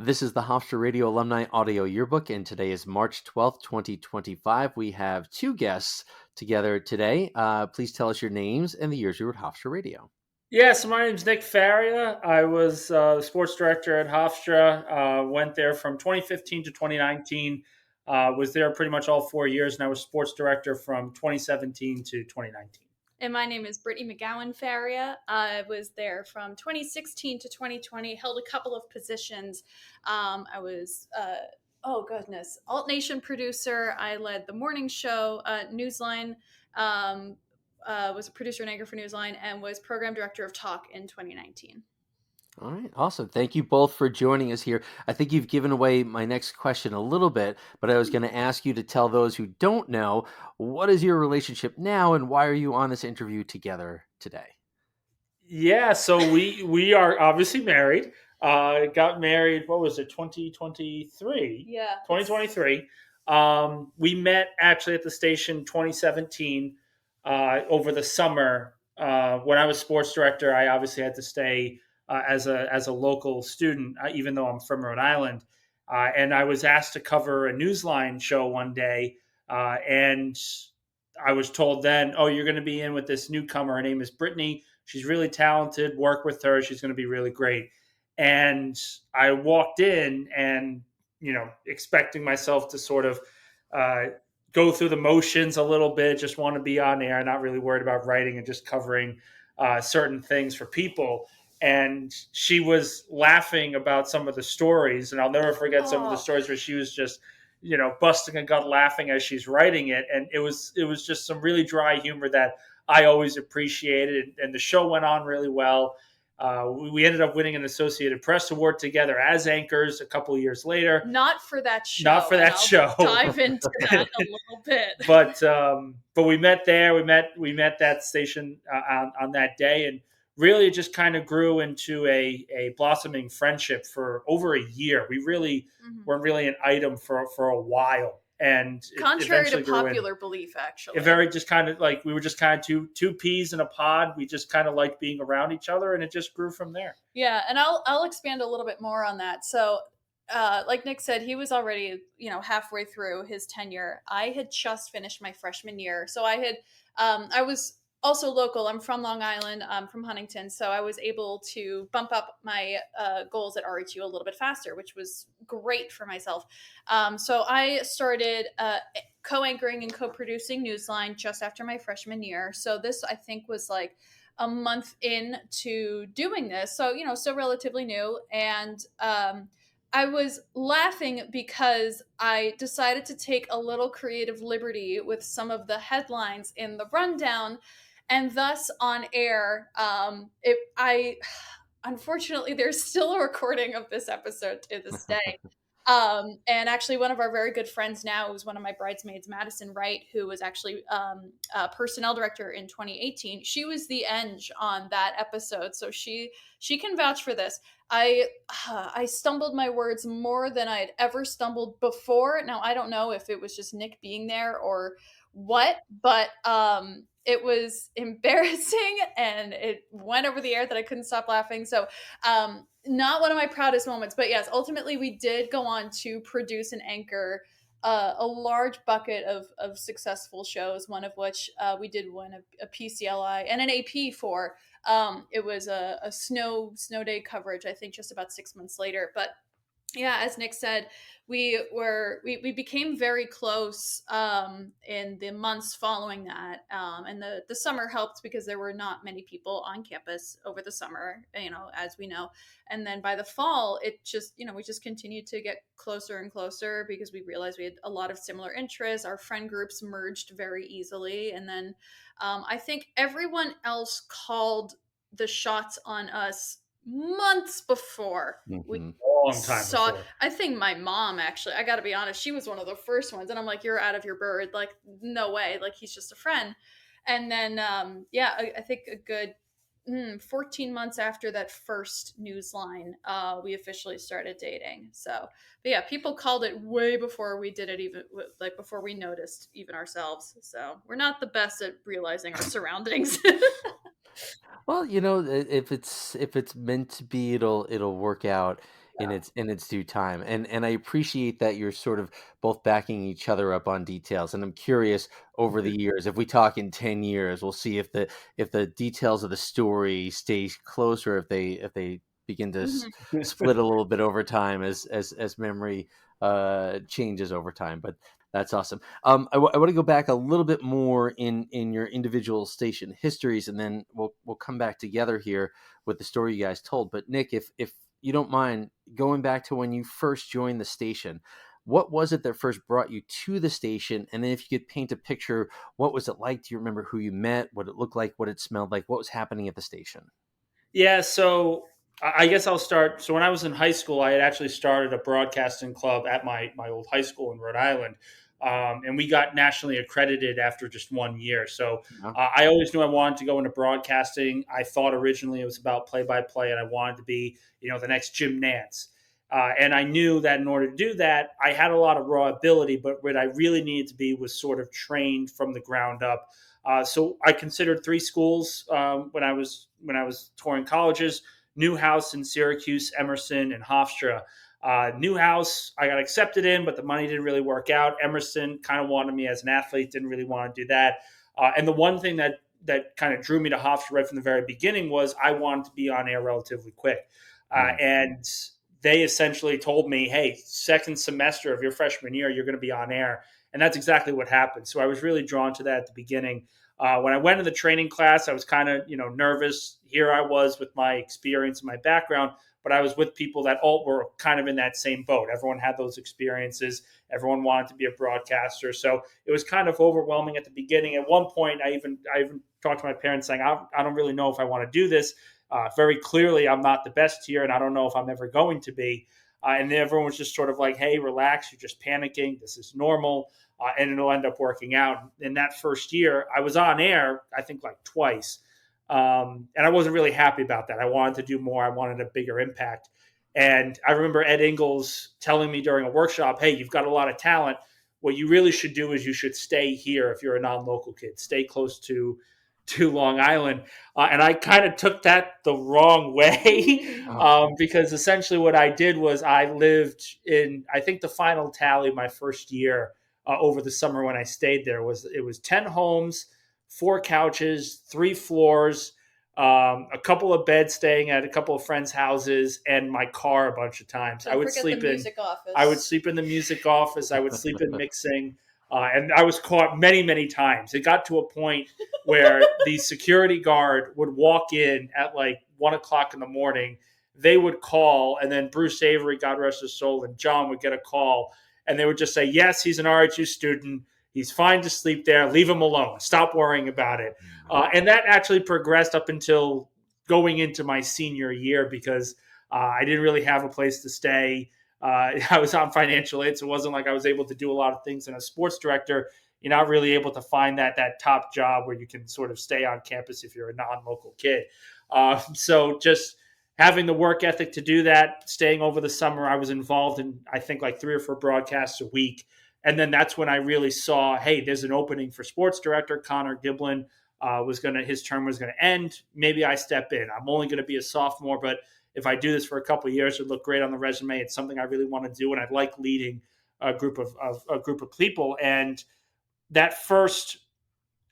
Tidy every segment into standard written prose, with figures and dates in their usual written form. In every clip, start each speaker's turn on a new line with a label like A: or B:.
A: This is the Hofstra Radio Alumni Audio Yearbook, and today is March 12th, 2025. We have two guests together today. Please tell us your names and the years you were at Hofstra Radio.
B: Yeah, so my name's Nick Faria. I was the sports director at Hofstra. Went there from 2015 to 2019. Was there pretty much all 4 years, and I was sports director from 2017 to 2019.
C: And my name is Brittany McGowan-Faria. I was there from 2016 to 2020, held a couple of positions. I was, Alt Nation producer. I led the morning show, Newsline, was a producer and anchor for Newsline, and was program director of Talk in 2019.
A: All right, awesome. Thank you both for joining us here. I think you've given away my next question a little bit, but I was going to ask you to tell those who don't know, what is your relationship now and why are you on this interview together today?
B: Yeah, so we are obviously married. Got married, what was it, 2023?
C: Yeah.
B: 2023. We met actually at the station 2017 over the summer. When I was sports director, I obviously had to stay as a local student, even though I'm from Rhode Island. And I was asked to cover a Newsline show one day. And I was told then, oh, you're going to be in with this newcomer. Her name is Brittany. She's really talented. Work with her. She's going to be really great. And I walked in and, expecting myself to sort of go through the motions a little bit, just want to be on air, not really worried about writing and just covering certain things for people. And she was laughing about some of the stories. And I'll never forget some of the stories where she was just, busting a gut laughing as she's writing it. And it was just some really dry humor that I always appreciated. And the show went on really well. We ended up winning an Associated Press Award together as anchors a couple of years later.
C: Not for that show.
B: Not for that show.
C: Dive into that a little bit.
B: But we met there. We met that station on that day, and really it just kind of grew into a blossoming friendship for over a year. We really weren't really an item for a while. And
C: contrary to popular belief, actually,
B: it very just kind of like we were just kind of two peas in a pod. We just kind of liked being around each other, and it just grew from there.
C: Yeah, and I'll expand a little bit more on that. So, like Nick said, he was already halfway through his tenure. I had just finished my freshman year, so I was also local. I'm from Long Island. I'm from Huntington, so I was able to bump up my goals at RHU a little bit faster, which was great for myself. So I started co-anchoring and co-producing Newsline just after my freshman year. So this, I think, was like a month into doing this. So, still relatively new. And I was laughing because I decided to take a little creative liberty with some of the headlines in the rundown. And thus on air, unfortunately, there's still a recording of this episode to this day. And actually one of our very good friends now was one of my bridesmaids, Madison Wright, who was actually personnel director in 2018. She was the eng on that episode. So she can vouch for this. I stumbled my words more than I'd ever stumbled before. Now, I don't know if it was just Nick being there or what, but it was embarrassing and it went over the air that I couldn't stop laughing. So not one of my proudest moments, but yes, ultimately we did go on to produce and anchor a large bucket of successful shows, one of which we did win a PCLI and an AP for. It was a snow day coverage, I think just about 6 months later. But yeah, as Nick said, we became very close in the months following that, and the summer helped because there were not many people on campus over the summer, as we know. And then by the fall, it just we just continued to get closer and closer because we realized we had a lot of similar interests. Our friend groups merged very easily, and then I think everyone else called the shots on us months before we
B: long time
C: saw
B: before.
C: I think my mom, actually, I gotta be honest, she was one of the first ones, and I'm like, you're out of your bird, like no way, like he's just a friend. And then I think a good 14 months after that first Newsline, we officially started dating. So but yeah, people called it way before we did it, even like before we noticed even ourselves. So we're not the best at realizing our surroundings.
A: Well, if it's meant to be, it'll work out. in its due time. And I appreciate that you're sort of both backing each other up on details. And I'm curious, over the years, if we talk in 10 years, we'll see if the details of the story stay close, or if they begin to
C: Mhm.
A: split a little bit over time as memory changes over time. But that's awesome. I want to go back a little bit more in your individual station histories, and then we'll come back together here with the story you guys told. But Nick, if you don't mind going back to when you first joined the station, what was it that first brought you to the station? And then if you could paint a picture, what was it like? Do you remember who you met, what it looked like, what it smelled like, what was happening at the station?
B: Yeah, so I guess I'll start. So when I was in high school, I had actually started a broadcasting club at my old high school in Rhode Island, and we got nationally accredited after just 1 year. So
A: Yeah.
B: I always knew I wanted to go into broadcasting. I thought originally it was about play by play, and I wanted to be the next Jim Nance. And I knew that in order to do that, I had a lot of raw ability, but what I really needed to be was sort of trained from the ground up. So I considered three schools when I was touring colleges: Newhouse in Syracuse, Emerson, and Hofstra. Newhouse, I got accepted in, but the money didn't really work out. Emerson kind of wanted me as an athlete, didn't really want to do that. And the one thing that kind of drew me to Hofstra right from the very beginning was I wanted to be on air relatively quick. And they essentially told me, hey, second semester of your freshman year, you're going to be on air. And that's exactly what happened. So I was really drawn to that at the beginning. When I went to the training class, I was kind of, nervous. Here I was with my experience and my background, but I was with people that all were kind of in that same boat. Everyone had those experiences. Everyone wanted to be a broadcaster. So it was kind of overwhelming at the beginning. At one point, I even talked to my parents saying, I don't really know if I want to do this. Very clearly, I'm not the best here, and I don't know if I'm ever going to be. And everyone was just sort of like, hey, relax. You're just panicking. This is normal. And it'll end up working out. In that first year, I was on air, I think like twice. And I wasn't really happy about that. I wanted to do more. I wanted a bigger impact. And I remember Ed Ingles telling me during a workshop, hey, you've got a lot of talent. What you really should do is you should stay here if you're a non-local kid. Stay close to Long Island. And I kind of took that the wrong way because essentially what I did was I lived in, I think the final tally my first year over the summer when I stayed there was 10 homes, 4 couches, 3 floors, a couple of beds staying at a couple of friends' houses, and my car a bunch of times.
C: Don't forget the music office.
B: I would sleep in the music office. I would sleep in mixing. And I was caught many, many times. It got to a point where the security guard would walk in at like 1:00 in the morning. They would call, and then Bruce Avery, God rest his soul, and John would get a call, and they would just say, yes, he's an RHU student. He's fine to sleep there. Leave him alone. Stop worrying about it. And that actually progressed up until going into my senior year because I didn't really have a place to stay. I was on financial aid, so it wasn't like I was able to do a lot of things. And as sports director, you're not really able to find that top job where you can sort of stay on campus if you're a non-local kid. So just having the work ethic to do that, staying over the summer, I was involved in, I think, like 3 or 4 broadcasts a week. And then that's when I really saw, hey, there's an opening for sports director. Connor Giblin his term was going to end. Maybe I step in. I'm only going to be a sophomore, but if I do this for a couple of years, it'd look great on the resume. It's something I really want to do, and I'd like leading a group of people. And that first,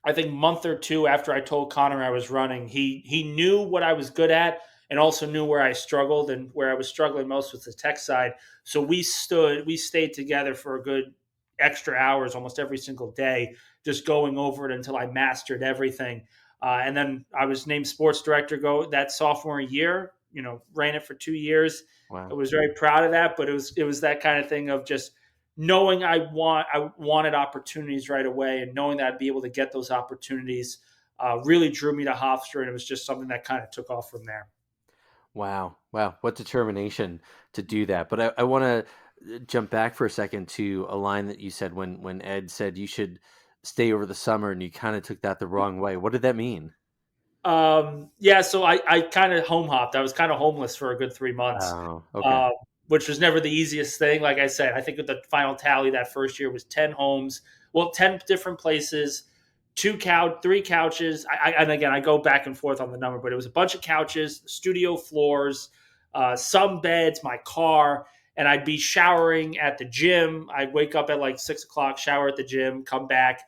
B: I think, month or two after I told Connor I was running, he knew what I was good at and also knew where I struggled, and where I was struggling most was the tech side. So we stayed together for a good extra hours almost every single day, just going over it until I mastered everything. And then I was named sports director that sophomore year, ran it for 2 years.
A: Wow.
B: I was very proud of that, but it was that kind of thing of just knowing I wanted opportunities right away, and knowing that I'd be able to get those opportunities really drew me to Hofstra, and it was just something that kind of took off from there.
A: Wow. What determination to do that. But I want to jump back for a second to a line that you said when Ed said you should stay over the summer, and you kind of took that the wrong way. What did that mean?
B: So I kind of home hopped. I was kind of homeless for a good 3 months,
A: Oh, okay.
B: which was never the easiest thing. Like I said, I think the final tally that first year was 10 homes, 10 different places, 3 couches. And again, I go back and forth on the number, but it was a bunch of couches, studio floors, some beds, my car, and I'd be showering at the gym. I'd wake up at like 6 o'clock, shower at the gym, come back,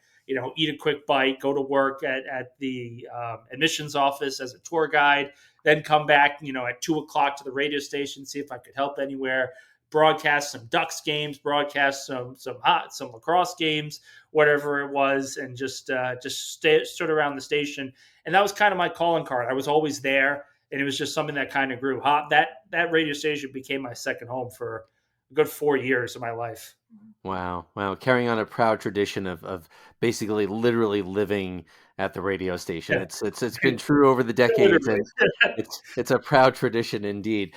B: eat a quick bite, go to work at the admissions office as a tour guide, then come back, at 2 o'clock to the radio station, see if I could help anywhere, broadcast some Ducks games, broadcast some lacrosse games, whatever it was, and just stood around the station. And that was kind of my calling card. I was always there, and it was just something that kind of grew. That radio station became my second home for a good 4 years of my life.
A: Wow. Carrying on a proud tradition of basically literally living at the radio station.
B: Yeah.
A: It's been true over the decades, and it's a proud tradition indeed.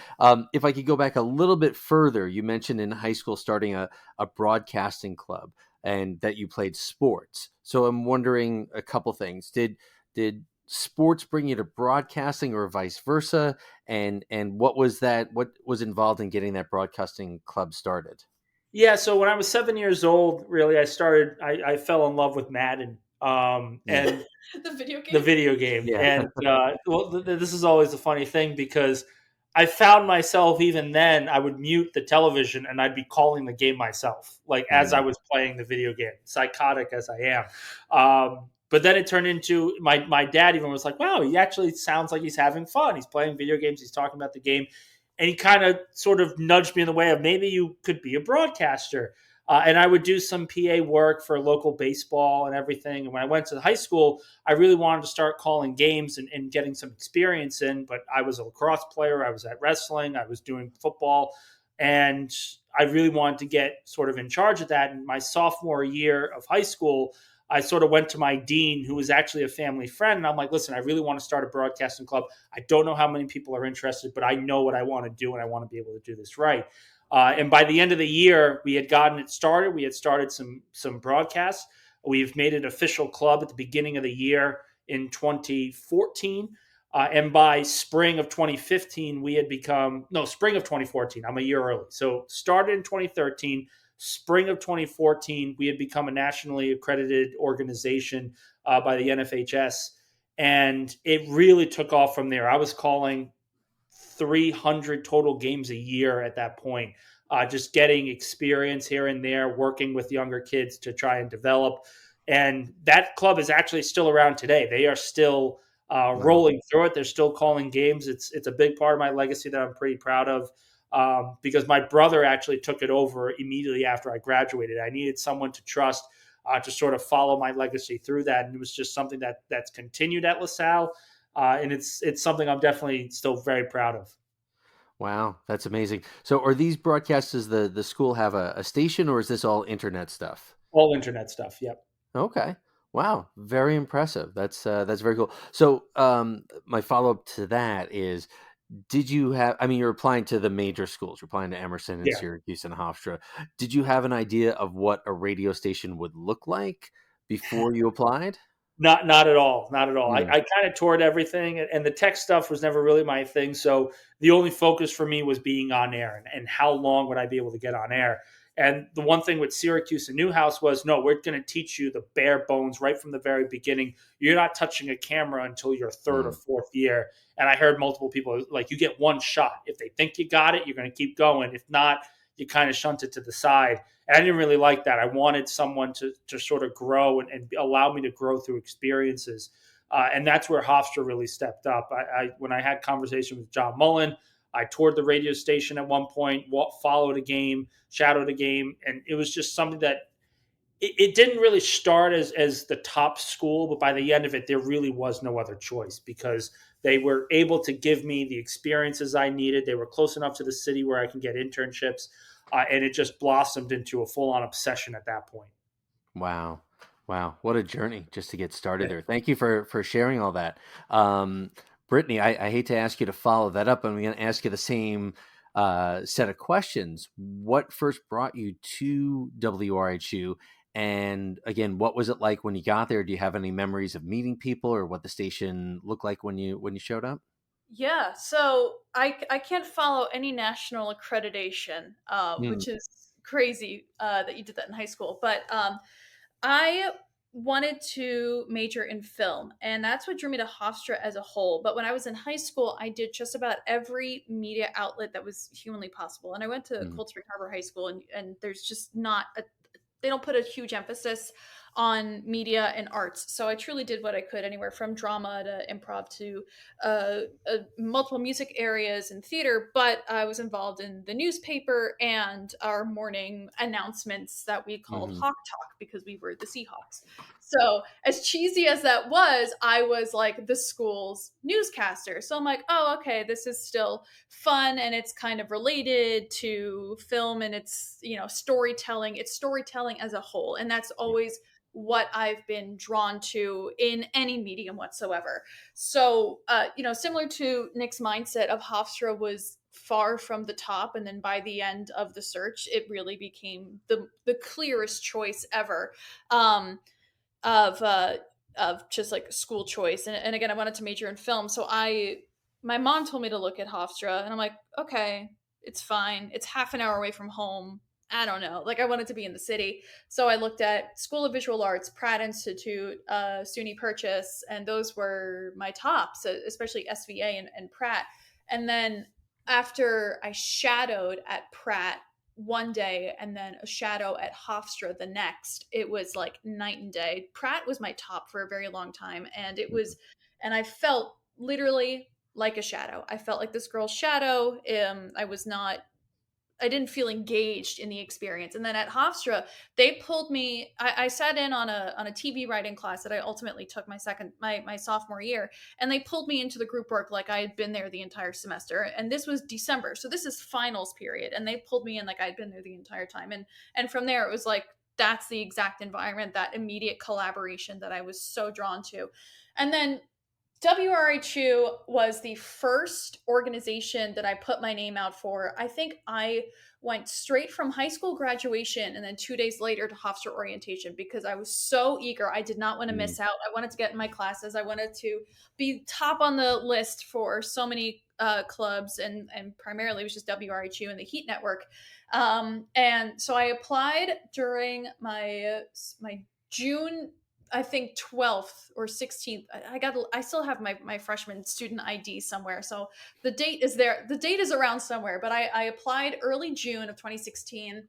A: If I could go back a little bit further, you mentioned in high school starting a broadcasting club and that you played sports. So I'm wondering a couple things. Did sports bring you to broadcasting or vice versa? And what was involved in getting that broadcasting club started?
B: Yeah, so when I was 7 years old, really, I fell in love with Madden, and
C: The video game.
B: the video game.
A: Yeah.
B: And this is always a funny thing because I found myself even then, I would mute the television and I'd be calling the game myself, like as I was playing the video game, psychotic as I am. But then it turned into my dad even was like, wow, he actually sounds like he's having fun. He's playing video games. He's talking about the game. And he kind of sort of nudged me in the way of maybe you could be a broadcaster. And I would do some PA work for local baseball and everything. And when I went to high school, I really wanted to start calling games and getting some experience in. But I was a lacrosse player. I was at wrestling. I was doing football. And I really wanted to get sort of in charge of that. And my sophomore year of high school, I sort of went to my dean, who was actually a family friend. And I'm like, listen, I really want to start a broadcasting club. I don't know how many people are interested, but I know what I want to do, and I want to be able to do this right. And by the end of the year, we had gotten it started. We had started some broadcasts. We've made an official club at the beginning of the year in 2014. And by spring of 2015, spring of 2014. I'm a year early. So started in 2013. Spring of 2014, we had become a nationally accredited organization by the NFHS, and it really took off from there. I was calling 300 total games a year at that point, just getting experience here and there, working with younger kids to try and develop. And that club is actually still around today. They are still rolling through it. They're still calling games. It's a big part of my legacy that I'm pretty proud of. Because my brother actually took it over immediately after I graduated. I needed someone to trust to sort of follow my legacy through that. And it was just something that's continued at LaSalle. And it's something I'm definitely still very proud of.
A: Wow, that's amazing. So are these broadcasts, does the school have a station, or is this all internet stuff?
B: All internet stuff, yep.
A: Okay. Wow, very impressive. That's very cool. So my follow-up to that is, did you have, I mean, you're applying to the major schools, you're applying to Emerson and
B: Yeah.
A: Syracuse and Hofstra. Did you have an idea of what a radio station would look like before you applied?
B: Not at all. Not at all. I kind of toured everything, and the tech stuff was never really my thing. So the only focus for me was being on air and how long would I be able to get on air. And the one thing with Syracuse and Newhouse was, no, we're going to teach you the bare bones right from the very beginning. You're not touching a camera until your third or fourth year. And I heard multiple people like, you get one shot. If they think you got it, you're going to keep going. If not, you kind of shunt it to the side. And I didn't really like that. I wanted someone to sort of grow and allow me to grow through experiences. And that's where Hofstra really stepped up. When I had conversation with John Mullen, I toured the radio station at one point, followed a game, shadowed a game. And it was just something that it didn't really start as the top school, but by the end of it, there really was no other choice because they were able to give me the experiences I needed. They were close enough to the city where I can get internships. And it just blossomed into a full-on obsession at that point.
A: Wow. What a journey just to get started there. Thank you for sharing all that. Brittany, I hate to ask you to follow that up. I'm going to ask you the same set of questions. What first brought you to WRHU? And again, what was it like when you got there? Do you have any memories of meeting people or what the station looked like when you showed up?
C: Yeah, so I can't follow any national accreditation, which is crazy that you did that in high school. But I wanted to major in film, and that's what drew me to Hofstra as a whole. But when I was in high school, I did just about every media outlet that was humanly possible. And I went to
A: Mhm.
C: Cold Spring Harbor High School, and there's just not a, they don't put a huge emphasis on media and arts. So I truly did what I could, anywhere from drama to improv to multiple music areas and theater. But I was involved in the newspaper and our morning announcements that we called
A: Mhm.
C: Hawk Talk because we were the Seahawks. So as cheesy as that was, I was like the school's newscaster. So I'm like, oh, okay, this is still fun and it's kind of related to film and it's, storytelling. It's storytelling as a whole. And that's
A: Yeah.
C: always what I've been drawn to in any medium whatsoever. So, similar to Nick's mindset of Hofstra was far from the top, and then by the end of the search, it really became the clearest choice ever. Of just like school choice. And again, I wanted to major in film. So my mom told me to look at Hofstra, and I'm like, okay, it's fine. It's half an hour away from home. I don't know. Like, I wanted to be in the city. So I looked at School of Visual Arts, Pratt Institute, SUNY Purchase, and those were my tops, especially SVA and Pratt. And then after I shadowed at Pratt one day and then a shadow at Hofstra the next, it was like night and day. Pratt was my top for a very long time, and
A: Mhm.
C: and I felt literally like a shadow. I felt like this girl's shadow. I didn't feel engaged in the experience. And then at Hofstra, they pulled me. I sat in on a TV writing class that I ultimately took my sophomore year, and they pulled me into the group work like I had been there the entire semester. And this was December, so this is finals period, and they pulled me in like I had been there the entire time. And from there, it was like that's the exact environment, that immediate collaboration that I was so drawn to. And then WRHU was the first organization that I put my name out for. I think I went straight from high school graduation and then 2 days later to Hofstra orientation because I was so eager. I did not want to
A: Mhm.
C: miss out. I wanted to get in my classes. I wanted to be top on the list for so many clubs, and primarily it was just WRHU and the Heat Network. And so I applied during my June, I think 12th or 16th. I still have my freshman student ID somewhere. So the date is there. The date is around somewhere, but I applied early June of 2016,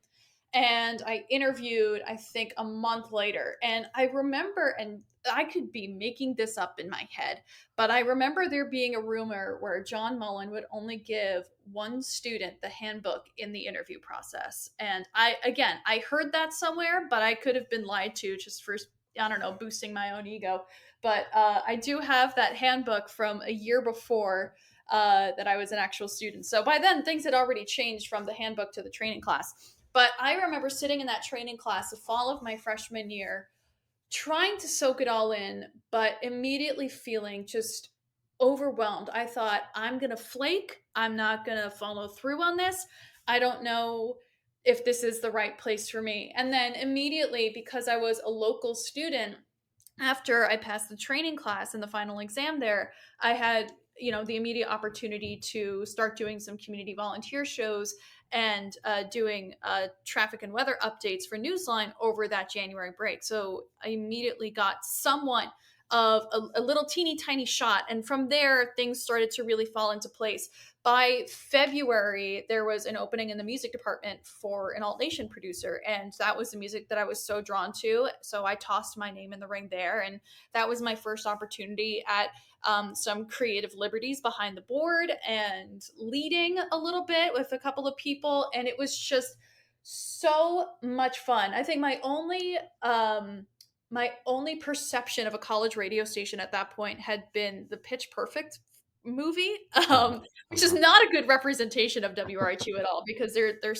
C: and I interviewed, I think, a month later. And I remember, and I could be making this up in my head, but I remember there being a rumor where John Mullen would only give one student the handbook in the interview process. And I heard that somewhere, but I could have been lied to just for, I don't know, boosting my own ego. But I do have that handbook from a year before that I was an actual student. So by then, things had already changed from the handbook to the training class. But I remember sitting in that training class the fall of my freshman year, trying to soak it all in, but immediately feeling just overwhelmed. I thought, I'm going to flake. I'm not going to follow through on this. I don't know if this is the right place for me. And then immediately, because I was a local student, after I passed the training class and the final exam there, I had, the immediate opportunity to start doing some community volunteer shows and doing traffic and weather updates for Newsline over that January break. So I immediately got somewhat of a little teeny tiny shot. And from there, things started to really fall into place. By February, there was an opening in the music department for an alt nation producer, and that was the music that I was so drawn to. So I tossed my name in the ring there, and that was my first opportunity at some creative liberties behind the board and leading a little bit with a couple of people, and it was just so much fun. I think my only perception of a college radio station at that point had been the Pitch Perfect movie, which is
A: Uh-huh.
C: not a good representation of WRIQ at all because they're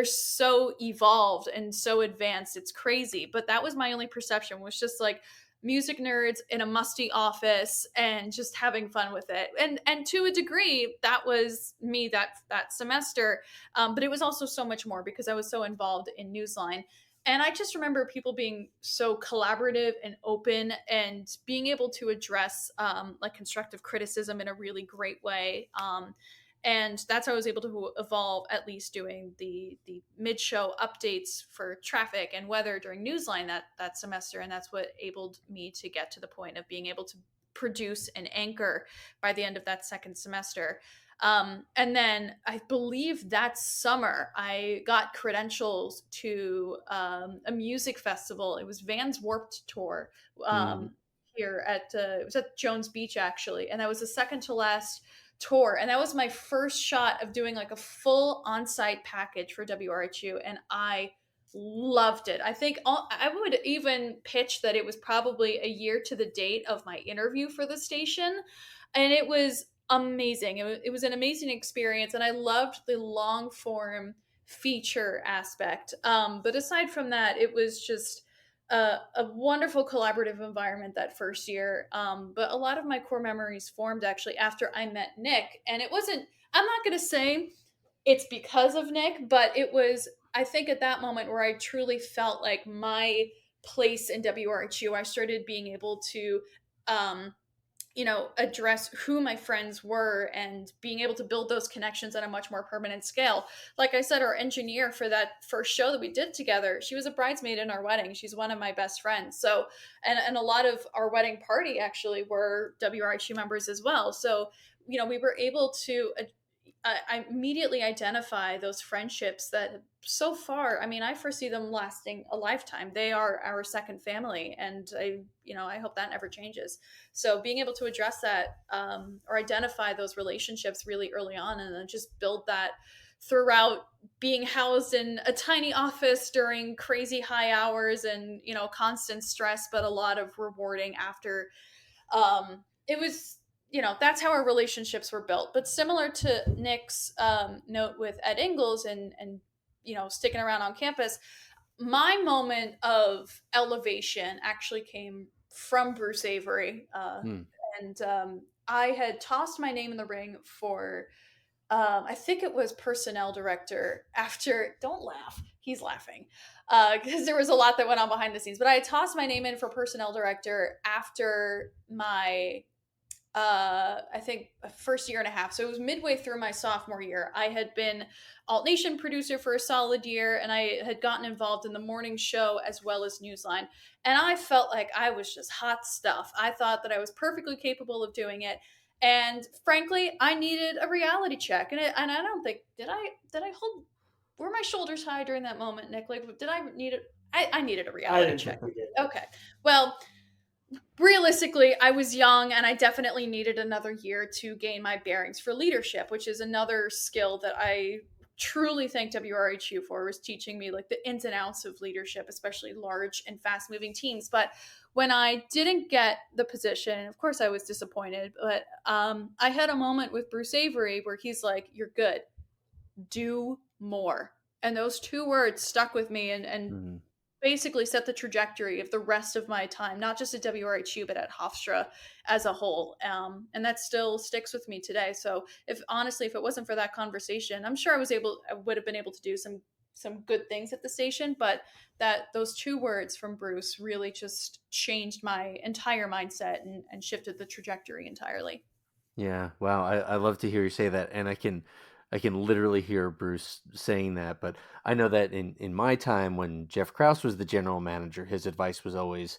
C: so evolved and so advanced. It's crazy. But that was my only perception, was just like music nerds in a musty office and just having fun with it. And to a degree, that was me that semester. But it was also so much more because I was so involved in Newsline. And I just remember people being so collaborative and open and being able to address like constructive criticism in a really great way. And that's how I was able to evolve, at least doing the mid-show updates for traffic and weather during Newsline that semester. And that's what enabled me to get to the point of being able to produce an anchor by the end of that second semester. And then I believe that summer I got credentials to a music festival. It was Vans Warped Tour, here at it was at Jones Beach, actually, and that was the second to last tour, and that was my first shot of doing like a full on-site package for WRHU, and I loved it. I think I would even pitch that it was probably a year to the date of my interview for the station, and it was amazing. It was an amazing experience, and I loved the long form feature aspect. But aside from that, it was just a wonderful collaborative environment that first year. But a lot of my core memories formed actually after I met Nick. And it wasn't, I'm not going to say it's because of Nick, but it was, I think, at that moment where I truly felt like my place in WRHU, I started being able to, address who my friends were and being able to build those connections on a much more permanent scale. Like I said, our engineer for that first show that we did together, she was a bridesmaid in our wedding. She's one of my best friends. So, and a lot of our wedding party actually were WRHU members as well. So, we were able to I immediately identify those friendships that so far, I mean, I foresee them lasting a lifetime. They are our second family, and I hope that never changes. So being able to address that, or identify those relationships really early on, and then just build that throughout being housed in a tiny office during crazy high hours and, constant stress, but a lot of rewarding after. It was, that's how our relationships were built. But similar to Nick's note with Ed Ingles and sticking around on campus, my moment of elevation actually came from Bruce Avery. And I had tossed my name in the ring for, I think it was personnel director after, don't laugh, he's laughing, because there was a lot that went on behind the scenes. But I had tossed my name in for personnel director after my I think a first year and a half. So it was midway through my sophomore year. I had been Alt Nation producer for a solid year, and I had gotten involved in the morning show as well as Newsline. And I felt like I was just hot stuff. I thought that I was perfectly capable of doing it. And frankly, I needed a reality check. And I don't think, did I hold, were my shoulders high during that moment, Nick? Like, did I need it? I needed a reality check. Okay. Well, realistically, I was young and I definitely needed another year to gain my bearings for leadership, which is another skill that I truly thank WRHU for, was teaching me like the ins and outs of leadership, especially large and fast moving teams. But when I didn't get the position, of course I was disappointed, but I had a moment with Bruce Avery where he's like, "You're good, do more." And those two words stuck with me and basically set the trajectory of the rest of my time, not just at WRHU, but at Hofstra as a whole. And that still sticks with me today. So if it wasn't for that conversation, I'm sure I would have been able to do some good things at the station, but those two words from Bruce really just changed my entire mindset and shifted the trajectory entirely.
A: Yeah. Wow. I love to hear you say that. And I can literally hear Bruce saying that. But I know that in my time when Jeff Krause was the general manager, his advice was always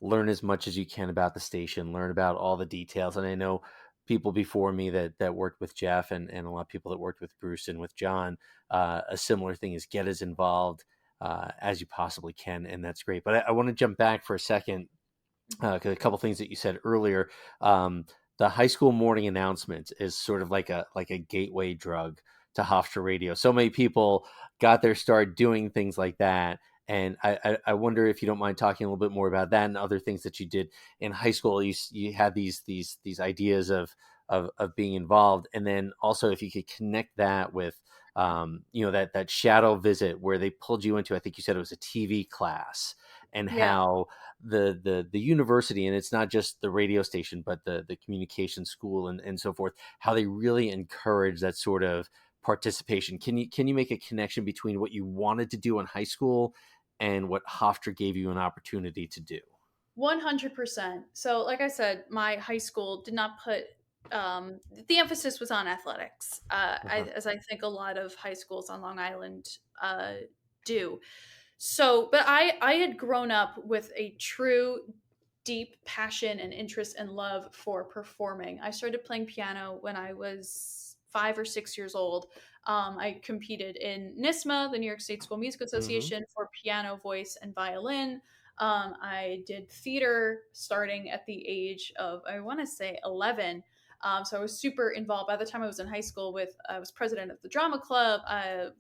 A: learn as much as you can about the station, learn about all the details. And I know people before me that worked with Jeff and a lot of people that worked with Bruce and with John, a similar thing is get as involved as you possibly can. And that's great. But I want to jump back for a second, because a couple things that you said earlier. The high school morning announcements is sort of like a gateway drug to Hofstra Radio. So many people got their start doing things like that. And I wonder if you don't mind talking a little bit more about that and other things that you did in high school. You had these ideas of being involved, and then also if you could connect that with that shadow visit where they pulled you into, I think you said it was a TV class, and how the university, and it's not just the radio station, but the communication school and so forth, how they really encourage that sort of participation. Can you make a connection between what you wanted to do in high school and what Hofstra gave you an opportunity to do?
C: 100%. So like I said, my high school did not put the emphasis was on athletics,
A: Uh-huh.
C: as I think a lot of high schools on Long Island do. So, but I had grown up with a true deep passion and interest and love for performing. I started playing piano when I was 5 or 6 years old. I competed in NISMA, the New York State School Music
A: Mm-hmm.
C: Association, for piano, voice, and violin. I did theater starting at the age of, I want to say, 11. So I was super involved. By the time I was in high school, I was president of the drama club,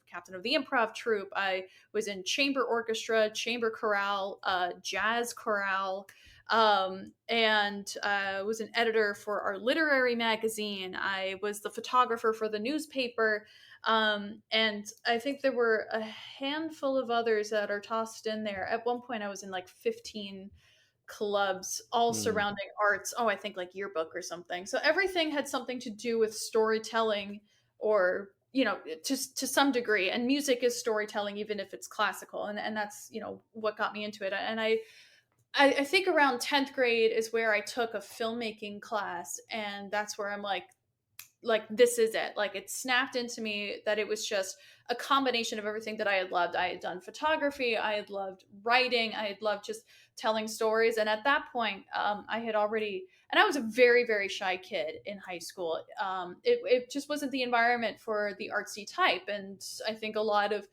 C: captain of the improv troupe. I was in chamber orchestra, chamber chorale, jazz chorale, and was an editor for our literary magazine. I was the photographer for the newspaper. And I think there were a handful of others that are tossed in there. At one point, I was in like 15 clubs, all
A: Mm.
C: surrounding arts. Oh, I think like yearbook or something. So everything had something to do with storytelling, or to some degree. And music is storytelling, even if it's classical. And that's what got me into it. And I think around 10th grade is where I took a filmmaking class, and that's where I'm like this is it. Like it snapped into me that it was just a combination of everything that I had loved. I had done photography, I had loved writing, I had loved just telling stories. And at that point, I had already, and I was a very, very shy kid in high school. It just wasn't the environment for the artsy type. And I think a lot of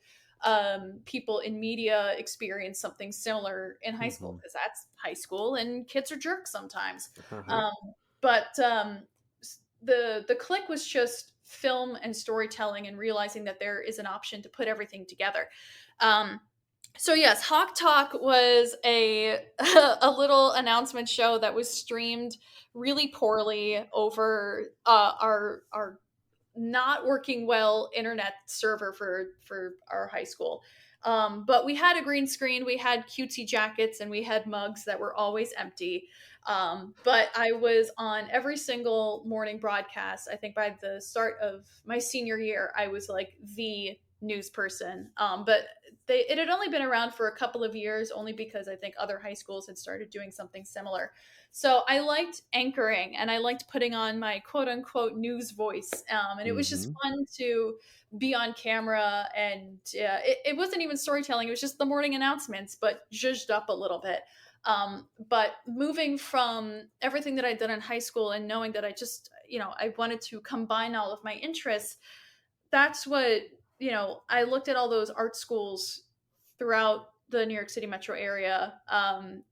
C: people in media experience something similar in high school,
A: Mm-hmm.
C: because that's high school and kids are jerks sometimes.
A: Uh-huh.
C: Um, but the click was just film and storytelling, and realizing that there is an option to put everything together. Um, so yes, Hawk Talk was a a little announcement show that was streamed really poorly over our not working well internet server for our high school. But we had a green screen, we had cutesy jackets, and we had mugs that were always empty. But I was on every single morning broadcast. I think by the start of my senior year, I was like the news person. But it had only been around for a couple of years, only because I think other high schools had started doing something similar. So I liked anchoring, and I liked putting on my quote unquote news voice. And it was just
A: Mm-hmm.
C: fun to be on camera. And it wasn't even storytelling, it was just the morning announcements, but zhuzhed up a little bit. But moving from everything that I'd done in high school, and knowing that I wanted to combine all of my interests, that's what, I looked at all those art schools throughout the New York City metro area.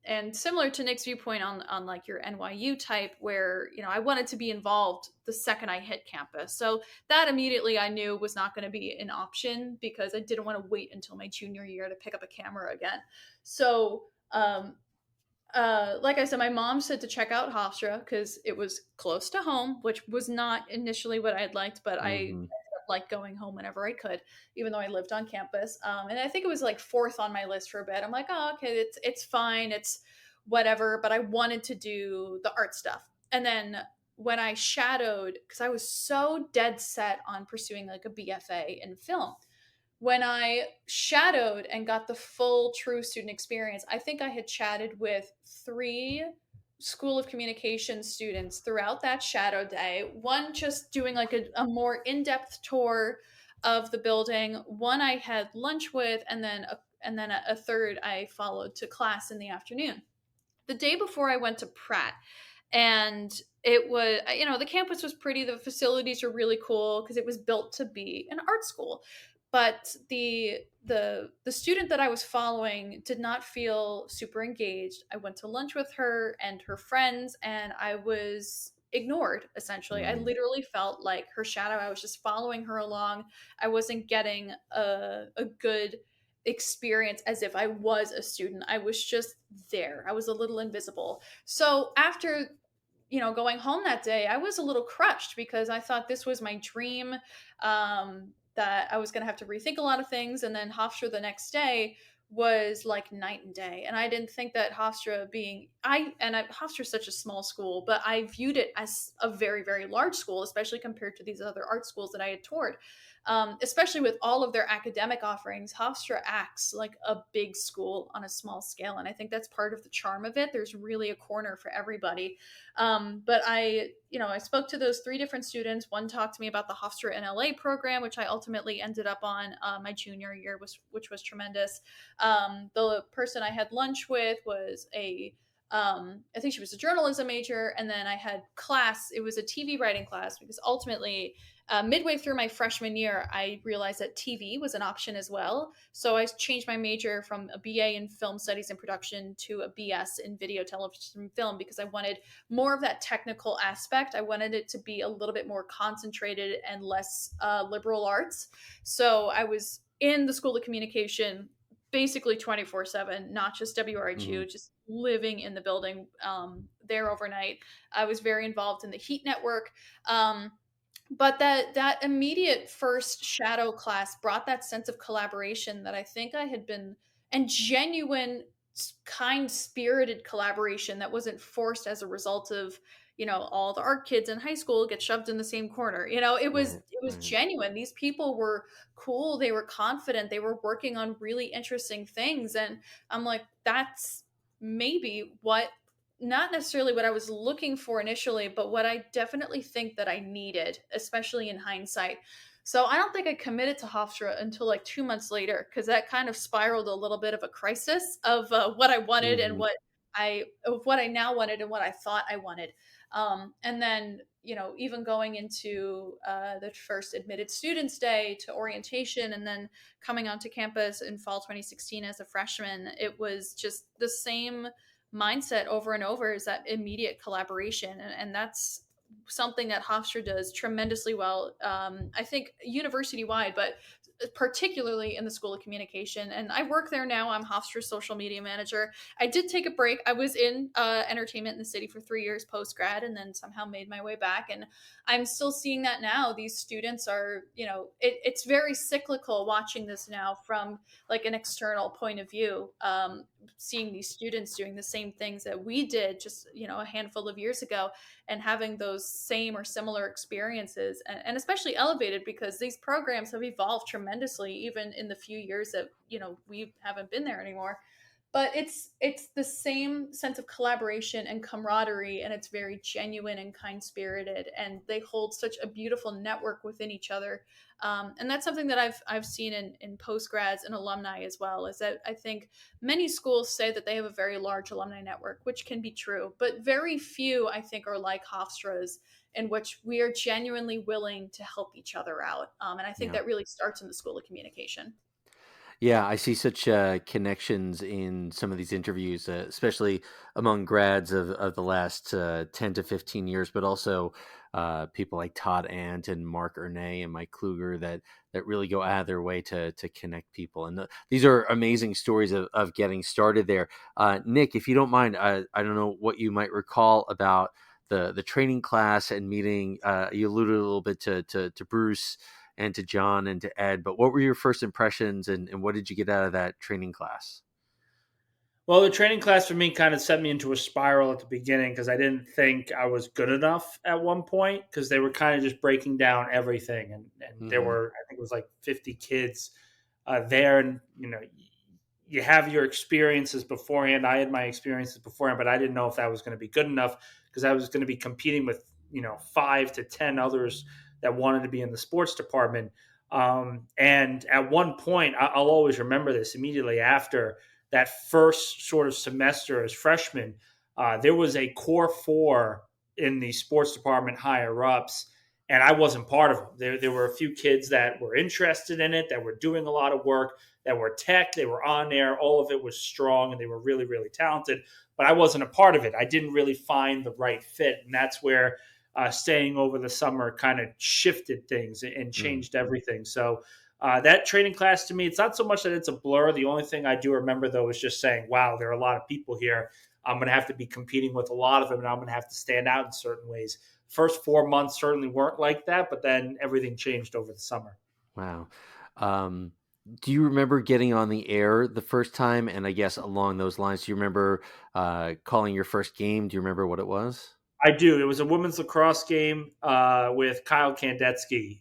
C: And similar to Nick's viewpoint on like your NYU type, where, I wanted to be involved the second I hit campus. So that immediately I knew was not going to be an option, because I didn't want to wait until my junior year to pick up a camera again. So, like I said, my mom said to check out Hofstra because it was close to home, which was not initially what I'd liked, but I ended
A: Mm-hmm.
C: up like going home whenever I could, even though I lived on campus. And I think it was like fourth on my list for a bit. I'm like, oh, okay, it's fine, it's whatever. But I wanted to do the art stuff. And then when I shadowed, because I was so dead set on pursuing like a BFA in film, when I shadowed and got the full true student experience, I think I had chatted with 3 School of Communication students throughout that shadow day. One just doing like a more in-depth tour of the building. One I had lunch with, and then a third I followed to class in the afternoon. The day before I went to Pratt, and it was, the campus was pretty, the facilities were really cool because it was built to be an art school. But the student that I was following did not feel super engaged. I went to lunch with her and her friends, and I was ignored. Essentially, I
A: Mm.
C: literally felt like her shadow. I was just following her along. I wasn't getting a good experience as if I was a student. I was just there. I was a little invisible. So after, going home that day, I was a little crushed, because I thought this was my dream, that I was going to have to rethink a lot of things. And then Hofstra the next day was like night and day. And I didn't think that Hofstra is such a small school, but I viewed it as a very, very large school, especially compared to these other art schools that I had toured. especially with all of their academic offerings, Hofstra acts like a big school on a small scale. And I think that's part of the charm of it. There's really a corner for everybody. But I spoke to those 3 different students. One talked to me about the Hofstra in LA program, which I ultimately ended up on my junior year, which was tremendous. The person I had lunch with was I think she was a journalism major. And then I had class, it was a TV writing class, because ultimately midway through my freshman year, I realized that TV was an option as well. So I changed my major from a BA in film studies and production to a BS in video, television, and film, because I wanted more of that technical aspect. I wanted it to be a little bit more concentrated and less liberal arts. So I was in the School of Communication basically 24/7, not just WRHU, just living in the building there overnight. I was very involved in the Heat Network. But that immediate first shadow class brought that sense of collaboration that I think I had been, and genuine, kind spirited collaboration that wasn't forced as a result of all the art kids in high school get shoved in the same corner. It was genuine. These people were cool, they were confident, they were working on really interesting things, and I'm like, that's maybe not necessarily what I was looking for initially, but what I definitely think that I needed, especially in hindsight. So I don't think I committed to Hofstra until like 2 months later, because that kind of spiraled a little bit of a crisis of what I wanted and what I now wanted and what I thought I wanted. And then, even going into the first admitted students day to orientation, and then coming onto campus in fall 2016 as a freshman, it was just the same mindset over and over, is that immediate collaboration. And that's something that Hofstra does tremendously well. I think university wide, but particularly in the School of Communication. And I work there now. I'm Hofstra's social media manager. I did take a break. I was in entertainment in the city for 3 years post grad, and then somehow made my way back. And I'm still seeing that now. These students are, it's very cyclical watching this now from like an external point of view, seeing these students doing the same things that we did just, a handful of years ago, and having those same or similar experiences, and especially elevated, because these programs have evolved tremendously, even in the few years that, we haven't been there anymore. But it's the same sense of collaboration and camaraderie, and it's very genuine and kind spirited, and they hold such a beautiful network within each other. And that's something that I've seen in post grads and alumni as well, is that I think many schools say that they have a very large alumni network, which can be true, but very few, I think, are like Hofstra's, in which we are genuinely willing to help each other out. And I think that really starts in the School of Communication.
A: Yeah, I see such connections in some of these interviews, especially among grads of the last 10 to 15 years, but also people like Todd Ant and Mark Ernay and Mike Kluger that really go out of their way to connect people. And these are amazing stories of getting started there. Nick, if you don't mind, I don't know what you might recall about the training class and meeting. You alluded a little bit to Bruce and to John and to Ed, but what were your first impressions, and what did you get out of that training class?
B: Well, the training class for me kind of set me into a spiral at the beginning, because I didn't think I was good enough at one point, because they were kind of just breaking down everything. And there were, I think it was like 50 kids there. And, you have your experiences beforehand. I had my experiences beforehand, but I didn't know if that was going to be good enough, because I was going to be competing with, 5 to 10 others that wanted to be in the sports department. And at one point, I'll always remember this, immediately after that first sort of semester as freshmen, there was a core 4 in the sports department higher ups, and I wasn't part of them. There were a few kids that were interested in it, that were doing a lot of work, that were tech, they were on there. All of it was strong, and they were really, really talented, but I wasn't a part of it. I didn't really find the right fit, and that's where staying over the summer kind of shifted things and changed everything. So that training class, to me, it's not so much that it's a blur. The only thing I do remember, though, is just saying, wow, there are a lot of people here. I'm going to have to be competing with a lot of them, and I'm going to have to stand out in certain ways. First 4 months certainly weren't like that, but then everything changed over the summer.
A: Wow. Do you remember getting on the air the first time? And I guess along those lines, do you remember calling your first game? Do you remember what it was?
B: I do. It was a women's lacrosse game with Kyle Kandetsky.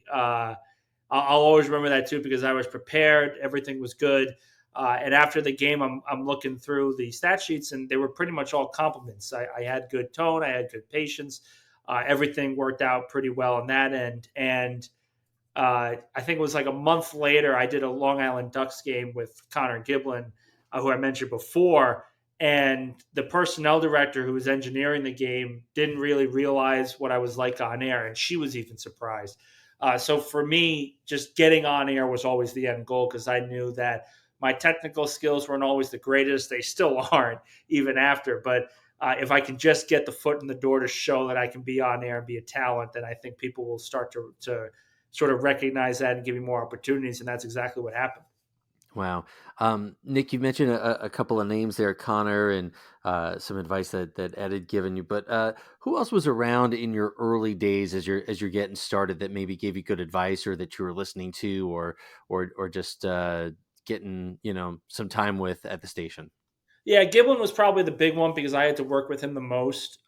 B: I'll always remember that too, because I was prepared. Everything was good. And after the game, I'm looking through the stat sheets, and they were pretty much all compliments. I had good tone. I had good patience. Everything worked out pretty well on that end. And I think it was like a month later, I did a Long Island Ducks game with Connor Giblin, who I mentioned before. And the personnel director who was engineering the game didn't really realize what I was like on air. And she was even surprised. So for me, just getting on air was always the end goal, because I knew that my technical skills weren't always the greatest. They still aren't, even after. But if I can just get the foot in the door to show that I can be on air and be a talent, then I think people will start to sort of recognize that and give me more opportunities. And that's exactly what happened.
A: Wow. Nick, you mentioned a couple of names there, Connor, and some advice that Ed had given you. But who else was around in your early days as you're getting started that maybe gave you good advice, or that you were listening to, or just getting some time with at the station?
B: Yeah, Giblin was probably the big one, because I had to work with him the most.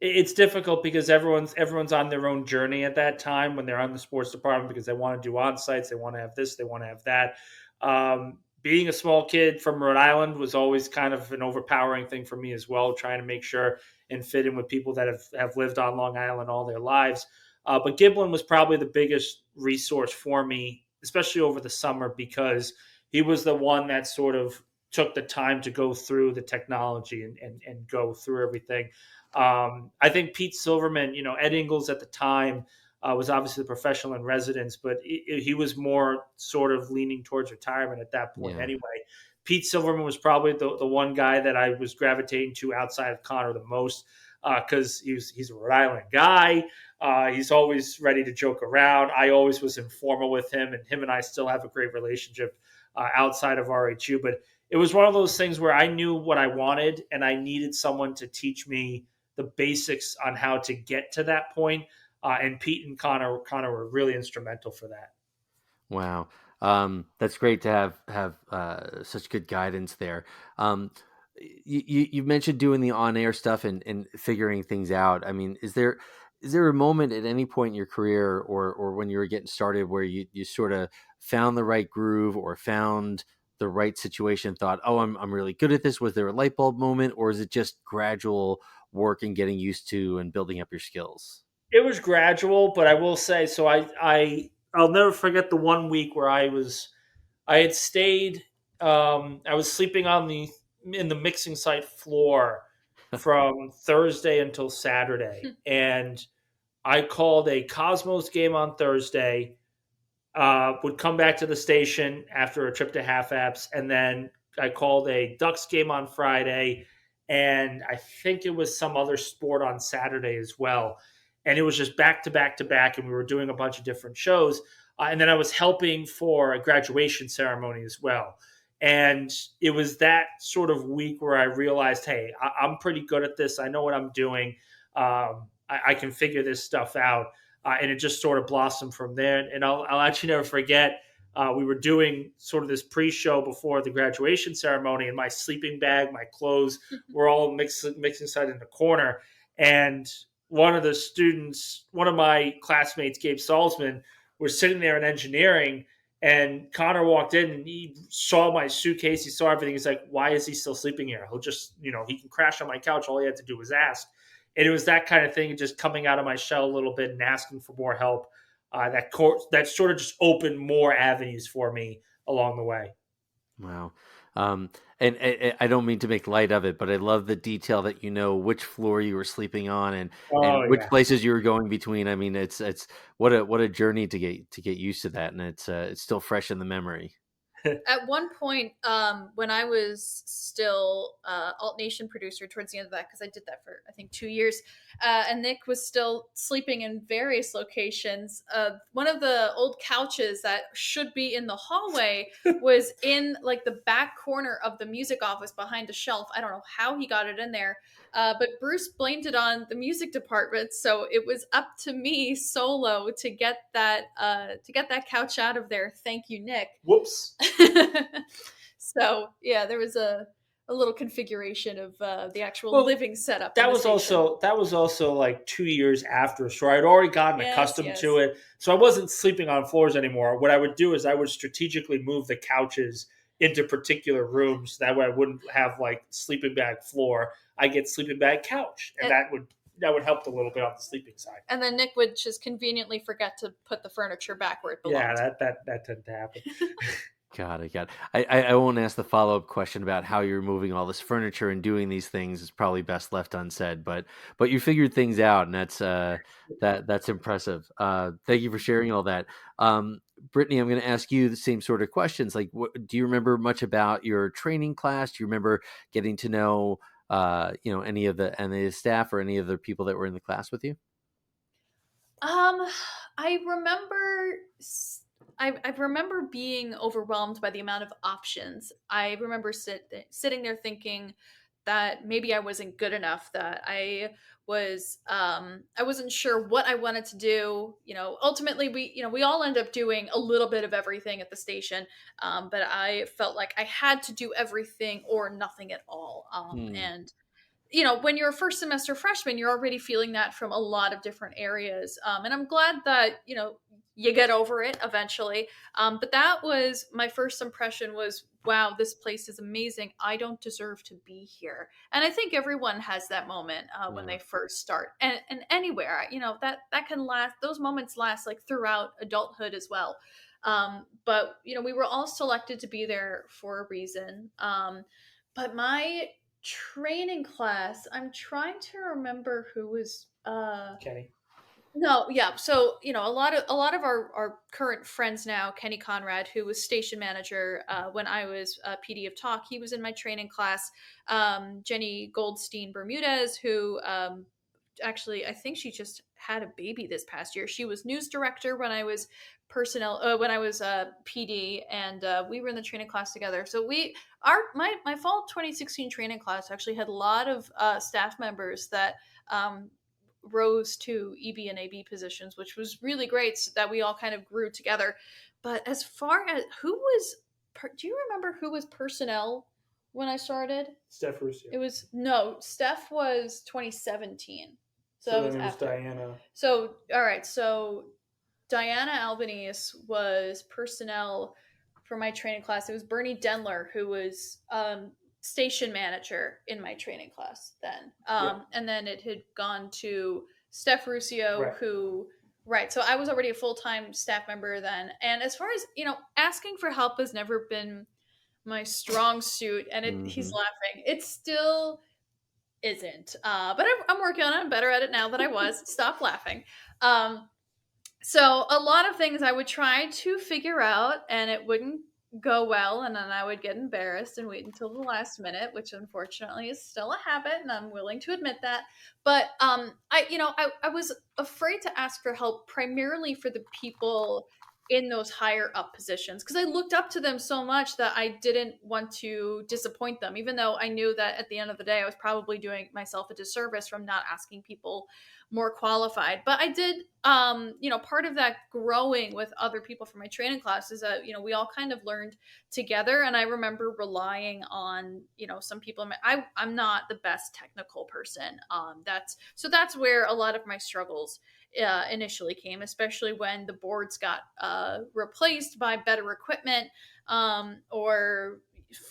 B: It's difficult because everyone's on their own journey at that time when they're on the sports department, because they want to do on sites, they want to have this, they want to have that. Being a small kid from Rhode Island was always kind of an overpowering thing for me as well, trying to make sure and fit in with people that have lived on Long Island all their lives. But Giblin was probably the biggest resource for me, especially over the summer, because he was the one that sort of took the time to go through the technology and go through everything. I think Pete Silverman, Ed Ingles at the time was obviously the professional in residence, but he was more sort of leaning towards retirement at that point anyway. Pete Silverman was probably the one guy that I was gravitating to outside of Connor the most, because he's a Rhode Island guy. He's always ready to joke around. I always was informal with him, and him and I still have a great relationship outside of RHU. But it was one of those things where I knew what I wanted, and I needed someone to teach me the basics on how to get to that point. And Pete and Connor were really instrumental for that.
A: Wow. That's great to have such good guidance there. You mentioned doing the on-air stuff and figuring things out. I mean, is there a moment at any point in your career, or when you were getting started, where you sort of found the right groove, or found the right situation, thought, oh, I'm really good at this? Was there a light bulb moment, or is it just gradual work and getting used to and building up your skills?
B: It was gradual, but I will say, so I'll never forget the one week where I had stayed. I was sleeping in the mixing site floor from Thursday until Saturday, and I called a Cosmos game on Thursday. Would come back to the station after a trip to Half Apps, and then I called a Ducks game on Friday, and I think it was some other sport on Saturday as well. And it was just back to back to back, and we were doing a bunch of different shows. And then I was helping for a graduation ceremony as well. And it was that sort of week where I realized, hey, I'm pretty good at this. I know what I'm doing. I can figure this stuff out. And it just sort of blossomed from there. And I'll actually never forget, we were doing sort of this pre-show before the graduation ceremony, and my sleeping bag, my clothes were all mixing side in the corner. And one of my classmates, Gabe Salzman, was sitting there in engineering, and Connor walked in and he saw my suitcase. He saw everything. He's like, why is he still sleeping here? He'll just, he can crash on my couch. All he had to do was ask. And it was that kind of thing, just coming out of my shell a little bit and asking for more help. That sort of just opened more avenues for me along the way.
A: Wow. And I don't mean to make light of it, but I love the detail that which floor you were sleeping on, and which places you were going between. I mean, it's what a journey to get used to that, and it's still fresh in the memory.
C: At one point, when I was still Alt Nation producer towards the end of that, because I did that for, I think, 2 years, and Nick was still sleeping in various locations. One of the old couches that should be in the hallway was in like the back corner of the music office behind a shelf. I don't know how he got it in there. But Bruce blamed it on the music department, so it was up to me solo to get that couch out of there. Thank you, Nick.
B: Whoops.
C: So yeah, there was a a little configuration of the actual living setup.
B: That was also like 2 years after, so I'd already gotten accustomed to it. So I wasn't sleeping on floors anymore. What I would do is I would strategically move the couches into particular rooms. That way I wouldn't have like sleeping bag floor. I get sleeping bag couch, and that would help a little bit on the sleeping side.
C: And then Nick would just conveniently forget to put the furniture back where it belonged.
B: Yeah, that tended to happen.
A: Got it. I won't ask the follow-up question about how you're moving all this furniture and doing these things. It's probably best left unsaid, but you figured things out, and that's impressive. Thank you for sharing all that. Brittany, I'm going to ask you the same sort of questions. Like, do you remember much about your training class? Do you remember getting to know any of the staff or any of the people that were in the class with you?
C: I remember being overwhelmed by the amount of options. I remember sitting there thinking that maybe I wasn't good enough, that I wasn't sure what I wanted to do. Ultimately we all end up doing a little bit of everything at the station. But I felt like I had to do everything or nothing at all. And when you're a first semester freshman, you're already feeling that from a lot of different areas. And I'm glad that, you get over it eventually. But that was my first impression was, wow, this place is amazing. I don't deserve to be here. And I think everyone has that moment when they first start, and anywhere, that can last. Those moments last like throughout adulthood as well. But we were all selected to be there for a reason. But my training class, I'm trying to remember who was
B: Kenny.
C: No, yeah. So, a lot of our current friends now, Kenny Conrad, who was station manager when I was PD of Talk, he was in my training class. Jenny Goldstein Bermudez, who actually, I think she just had a baby this past year. She was news director when I was PD, and we were in the training class together. So my fall 2016 training class actually had a lot of staff members that rose to EB and AB positions, which was really great, so that we all kind of grew together. But as far as do you remember who was personnel when I started?
B: Steph Ruscio.
C: Steph was 2017. So
B: then
C: it was
B: it was
C: after.
B: Diana.
C: So, all right. So Diana Albanese was personnel for my training class. It was Bernie Denler, who was station manager in my training class then. And then it had gone to Steph Ruscio, right. So I was already a full-time staff member then. And as far as, asking for help has never been my strong suit. And he's laughing. It still isn't. But I'm working on it. I'm better at it now than I was. Stop laughing. So a lot of things I would try to figure out, and it wouldn't go well, and then I would get embarrassed and wait until the last minute, which unfortunately is still a habit, and I'm willing to admit that. But I was afraid to ask for help primarily for the people in those higher up positions, because I looked up to them so much that I didn't want to disappoint them, even though I knew that at the end of the day I was probably doing myself a disservice from not asking people more qualified. But I did, part of that growing with other people from my training class is that, we all kind of learned together. And I remember relying on, some people. I'm not the best technical person. That's where a lot of my struggles initially came, especially when the boards got replaced by better equipment, or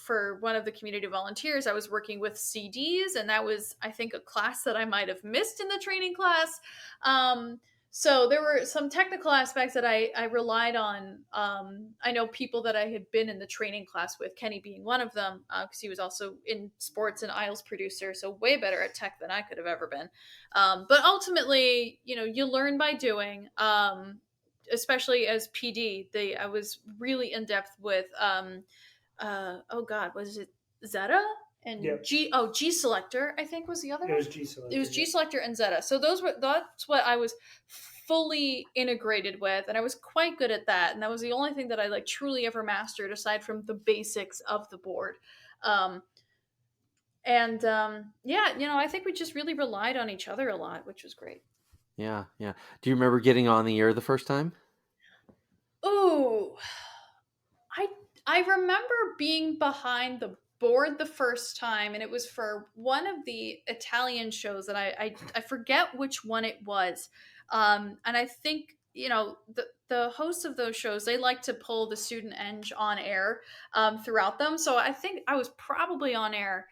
C: for one of the community volunteers, I was working with CDs, and that was, I think, a class that I might have missed in the training class. So there were some technical aspects that I relied on. I know people that I had been in the training class with, Kenny being one of them, because he was also in sports and Isles producer, so way better at tech than I could have ever been. But ultimately, you learn by doing, especially as PD. I was really in depth with was it Zeta and G Selector, I think was the other one.
B: It was G Selector.
C: It was G Selector and Zeta. So that's what I was fully integrated with, and I was quite good at that. And that was the only thing that I truly ever mastered, aside from the basics of the board. I think we just really relied on each other a lot, which was great.
A: Yeah. Do you remember getting on the air the first time?
C: Oh, I remember being behind the bored the first time, and it was for one of the Italian shows that I forget which one it was. And I think, the hosts of those shows, they like to pull the student eng on air throughout them. So I think I was probably on air,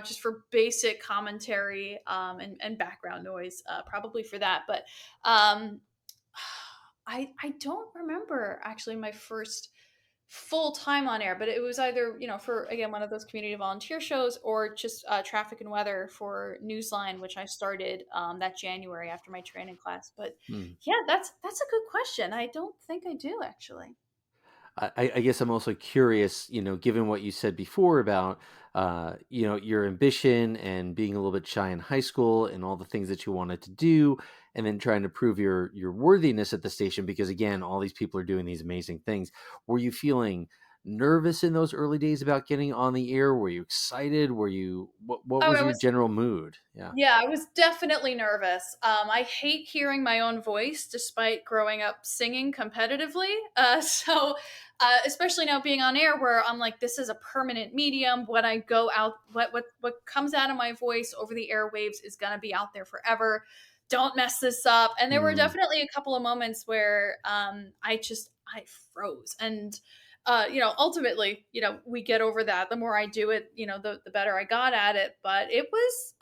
C: just for basic commentary and background noise, probably for that. But um, I don't remember actually my first full time on air, but it was either, for, again, one of those community volunteer shows, or just traffic and weather for Newsline, which I started that January after my training class. But
A: Hmm.
C: yeah, that's a good question. I don't think I do, actually.
A: I guess I'm also curious, given what you said before about, your ambition and being a little bit shy in high school and all the things that you wanted to do, and then trying to prove your worthiness at the station, because again, all these people are doing these amazing things. Were you feeling nervous in those early days about getting on the air? Were you excited? What
C: Oh,
A: was
C: I
A: your
C: was
A: general mood? Yeah.
C: Yeah, I was definitely nervous. I hate hearing my own voice, despite growing up singing competitively. Especially now being on air, where I'm like, this is a permanent medium. When I go out, what comes out of my voice over the airwaves is gonna be out there forever. Don't mess this up. And there were
A: Mm,
C: definitely a couple of moments where I froze. And ultimately, we get over that. The more I do it, the better I got at it. But it was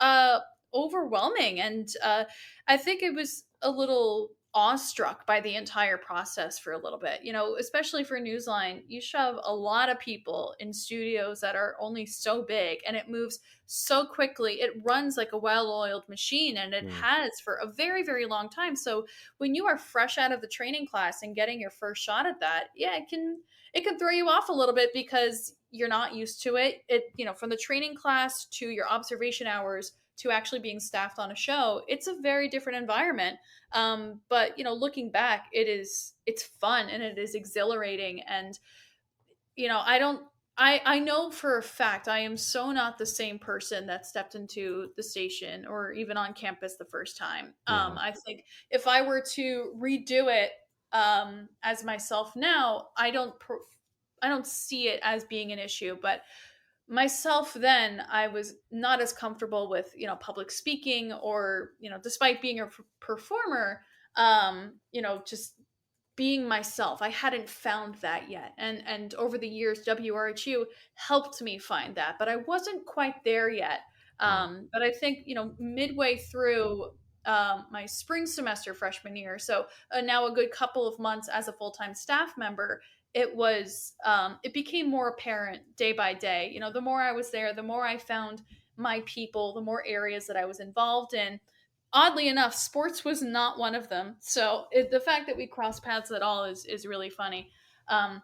C: overwhelming, and I think it was a little awestruck by the entire process for a little bit. Especially for Newsline, you shove a lot of people in studios that are only so big, and it moves so quickly. It runs like a well-oiled machine, and it
A: mm,
C: has for a very, very long time. So when you are fresh out of the training class and getting your first shot at that, yeah, it can throw you off a little bit, because you're not used to it. From the training class to your observation hours to actually being staffed on a show, it's a very different environment. But looking back, it's fun and it is exhilarating. And I don't. I know for a fact I am so not the same person that stepped into the station or even on campus the first time.
A: yeah.
C: I think if I were to redo it as myself now, I don't see it as being an issue. But myself then, I was not as comfortable with public speaking, or despite being a performer, just being myself. I hadn't found that yet. And over the years, WRHU helped me find that, but I wasn't quite there yet.
A: Yeah.
C: But I think, midway through my spring semester freshman year, so now a good couple of months as a full-time staff member, it became more apparent day by day. The more I was there, the more I found my people, the more areas that I was involved in. Oddly enough, sports was not one of them. So the fact that we crossed paths at all is really funny. Um,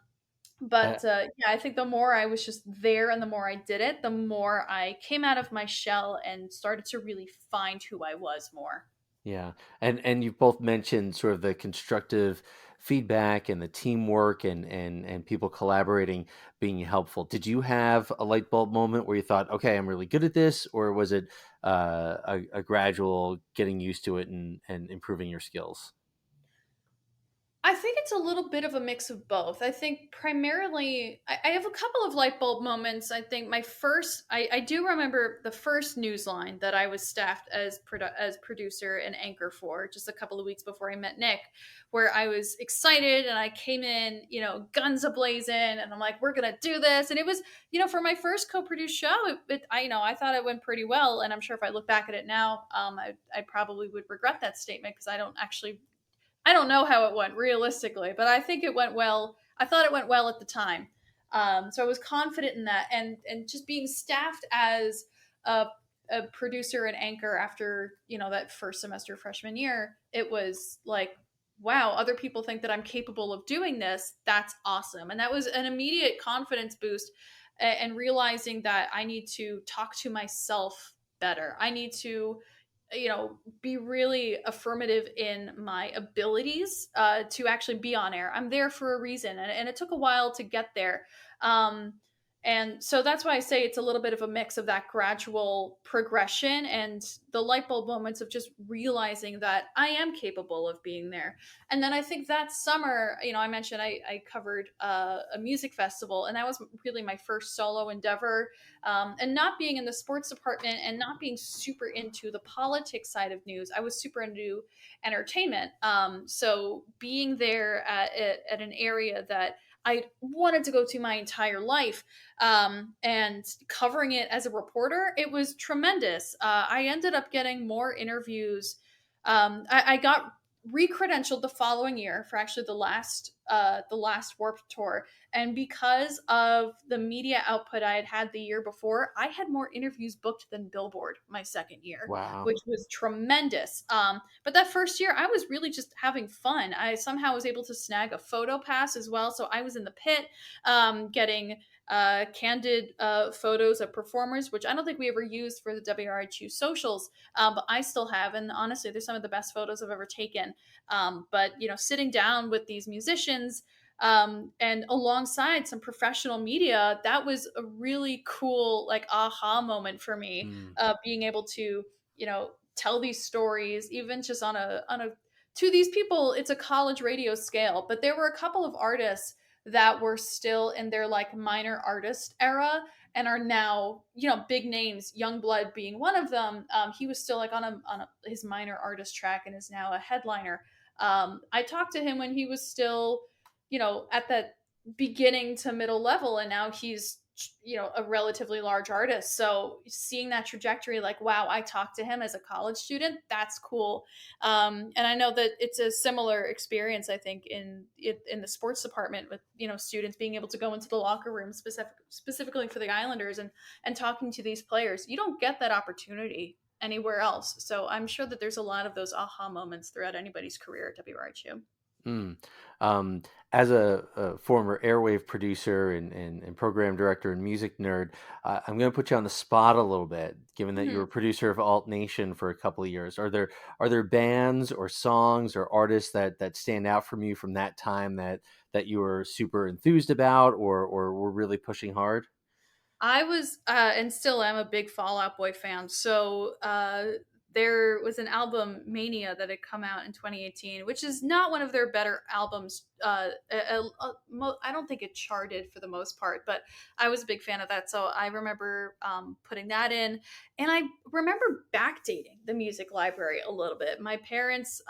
A: I,
C: but yeah, I think the more I was just there and the more I did it, the more I came out of my shell and started to really find who I was more.
A: Yeah, and you've both mentioned sort of the constructive feedback and the teamwork and people collaborating being helpful. Did you have a light bulb moment where you thought, okay, I'm really good at this, or was it a gradual getting used to it and improving your skills?
C: I think it's a little bit of a mix of both. I think primarily, I have a couple of light bulb moments. I think I do remember the first Newsline that I was staffed as producer and anchor for, just a couple of weeks before I met Nick, where I was excited and I came in, guns ablazing, and I'm like, we're gonna do this. And it was, for my first co-produced show, I thought it went pretty well. And I'm sure if I look back at it now, I probably would regret that statement, because I don't know how it went realistically, but I think it went well. I thought it went well at the time. So I was confident in that. And just being staffed as a, a producer and anchor after, that first semester freshman year, it was like, wow, other people think that I'm capable of doing this. That's awesome. And that was an immediate confidence boost, and realizing that I need to talk to myself better. I need to be really affirmative in my abilities to actually be on air. I'm there for a reason, and it took a while to get there. And so that's why I say it's a little bit of a mix of that gradual progression and the light bulb moments of just realizing that I am capable of being there. And then I think that summer, I mentioned I covered a music festival, and that was really my first solo endeavor. And not being in the sports department and not being super into the politics side of news, I was super into entertainment. So being there at an area that I wanted to go to my entire life, and covering it as a reporter, it was tremendous. I ended up getting more interviews. I got re-credentialed the following year for actually the last Warped Tour, and because of the media output I had had the year before, I had more interviews booked than Billboard my second year,
A: Wow.
C: which was tremendous. But that first year, I was really just having fun. I somehow was able to snag a photo pass as well, so I was in the pit, getting candid photos of performers, which I don't think we ever used for the WRHU socials, but I still have. And honestly, they're some of the best photos I've ever taken. But, sitting down with these musicians, and alongside some professional media, that was a really cool, like, aha moment for me,
A: Mm.
C: being able to, tell these stories, even just on a, to these people, it's a college radio scale, but there were a couple of artists that were still in their like minor artist era and are now, big names, Youngblood being one of them. He was still like on his minor artist track and is now a headliner. I talked to him when he was still, at that beginning to middle level, and now he's, a relatively large artist. So seeing that trajectory, like, wow, I talked to him as a college student, that's cool. And I know that it's a similar experience, I think, in the sports department with, students being able to go into the locker room specifically for the Islanders and talking to these players. You don't get that opportunity anywhere else. So I'm sure that there's a lot of those aha moments throughout anybody's career at WRHU.
A: Mm. Um, as a former airwave producer and program director and music nerd, I'm going to put you on the spot a little bit, given that you were
C: Mm-hmm.
A: a producer of Alt Nation for a couple of years. Are there bands or songs or artists that stand out from you from that time that you were super enthused about or were really pushing hard?
C: I was, and still am, a big Fall Out Boy fan. So there was an album, Mania, that had come out in 2018, which is not one of their better albums. I don't think it charted for the most part, but I was a big fan of that. So I remember putting that in. And I remember backdating the music library a little bit. My parents,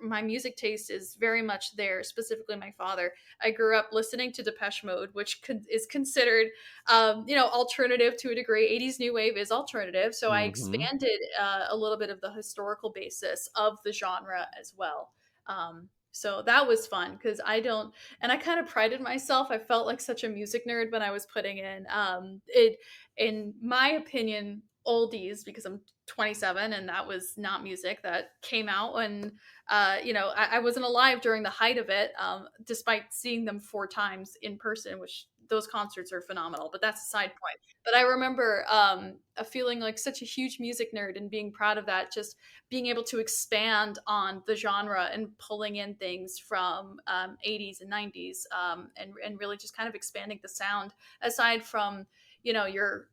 C: my music taste is very much there, specifically my father. I grew up listening to Depeche Mode, which is considered, alternative to a degree. 80s new wave is alternative. So I
A: Mm-hmm.
C: expanded a little bit of the historical basis of the genre as well. So that was fun because and I kind of prided myself. I felt like such a music nerd when I was putting in in my opinion, oldies, because I'm 27 and that was not music that came out when I wasn't alive during the height of it, despite seeing them 4 times in person, which those concerts are phenomenal, but that's a side point. But I remember feeling like such a huge music nerd and being proud of that, just being able to expand on the genre and pulling in things from 80s and 90s, and really just kind of expanding the sound aside from your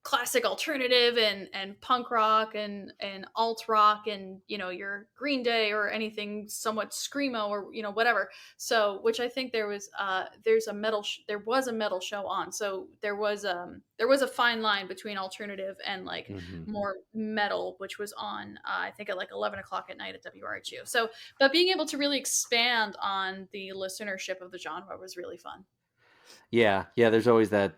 C: classic alternative and punk rock and alt rock and your Green Day or anything somewhat screamo or whatever. So which I think there was there was a metal show on, so there was a fine line between alternative and like
A: Mm-hmm.
C: more metal, which was on I think at like 11 o'clock at night at WRHU. So but being able to really expand on the listenership of the genre was really fun.
A: Yeah. There's always that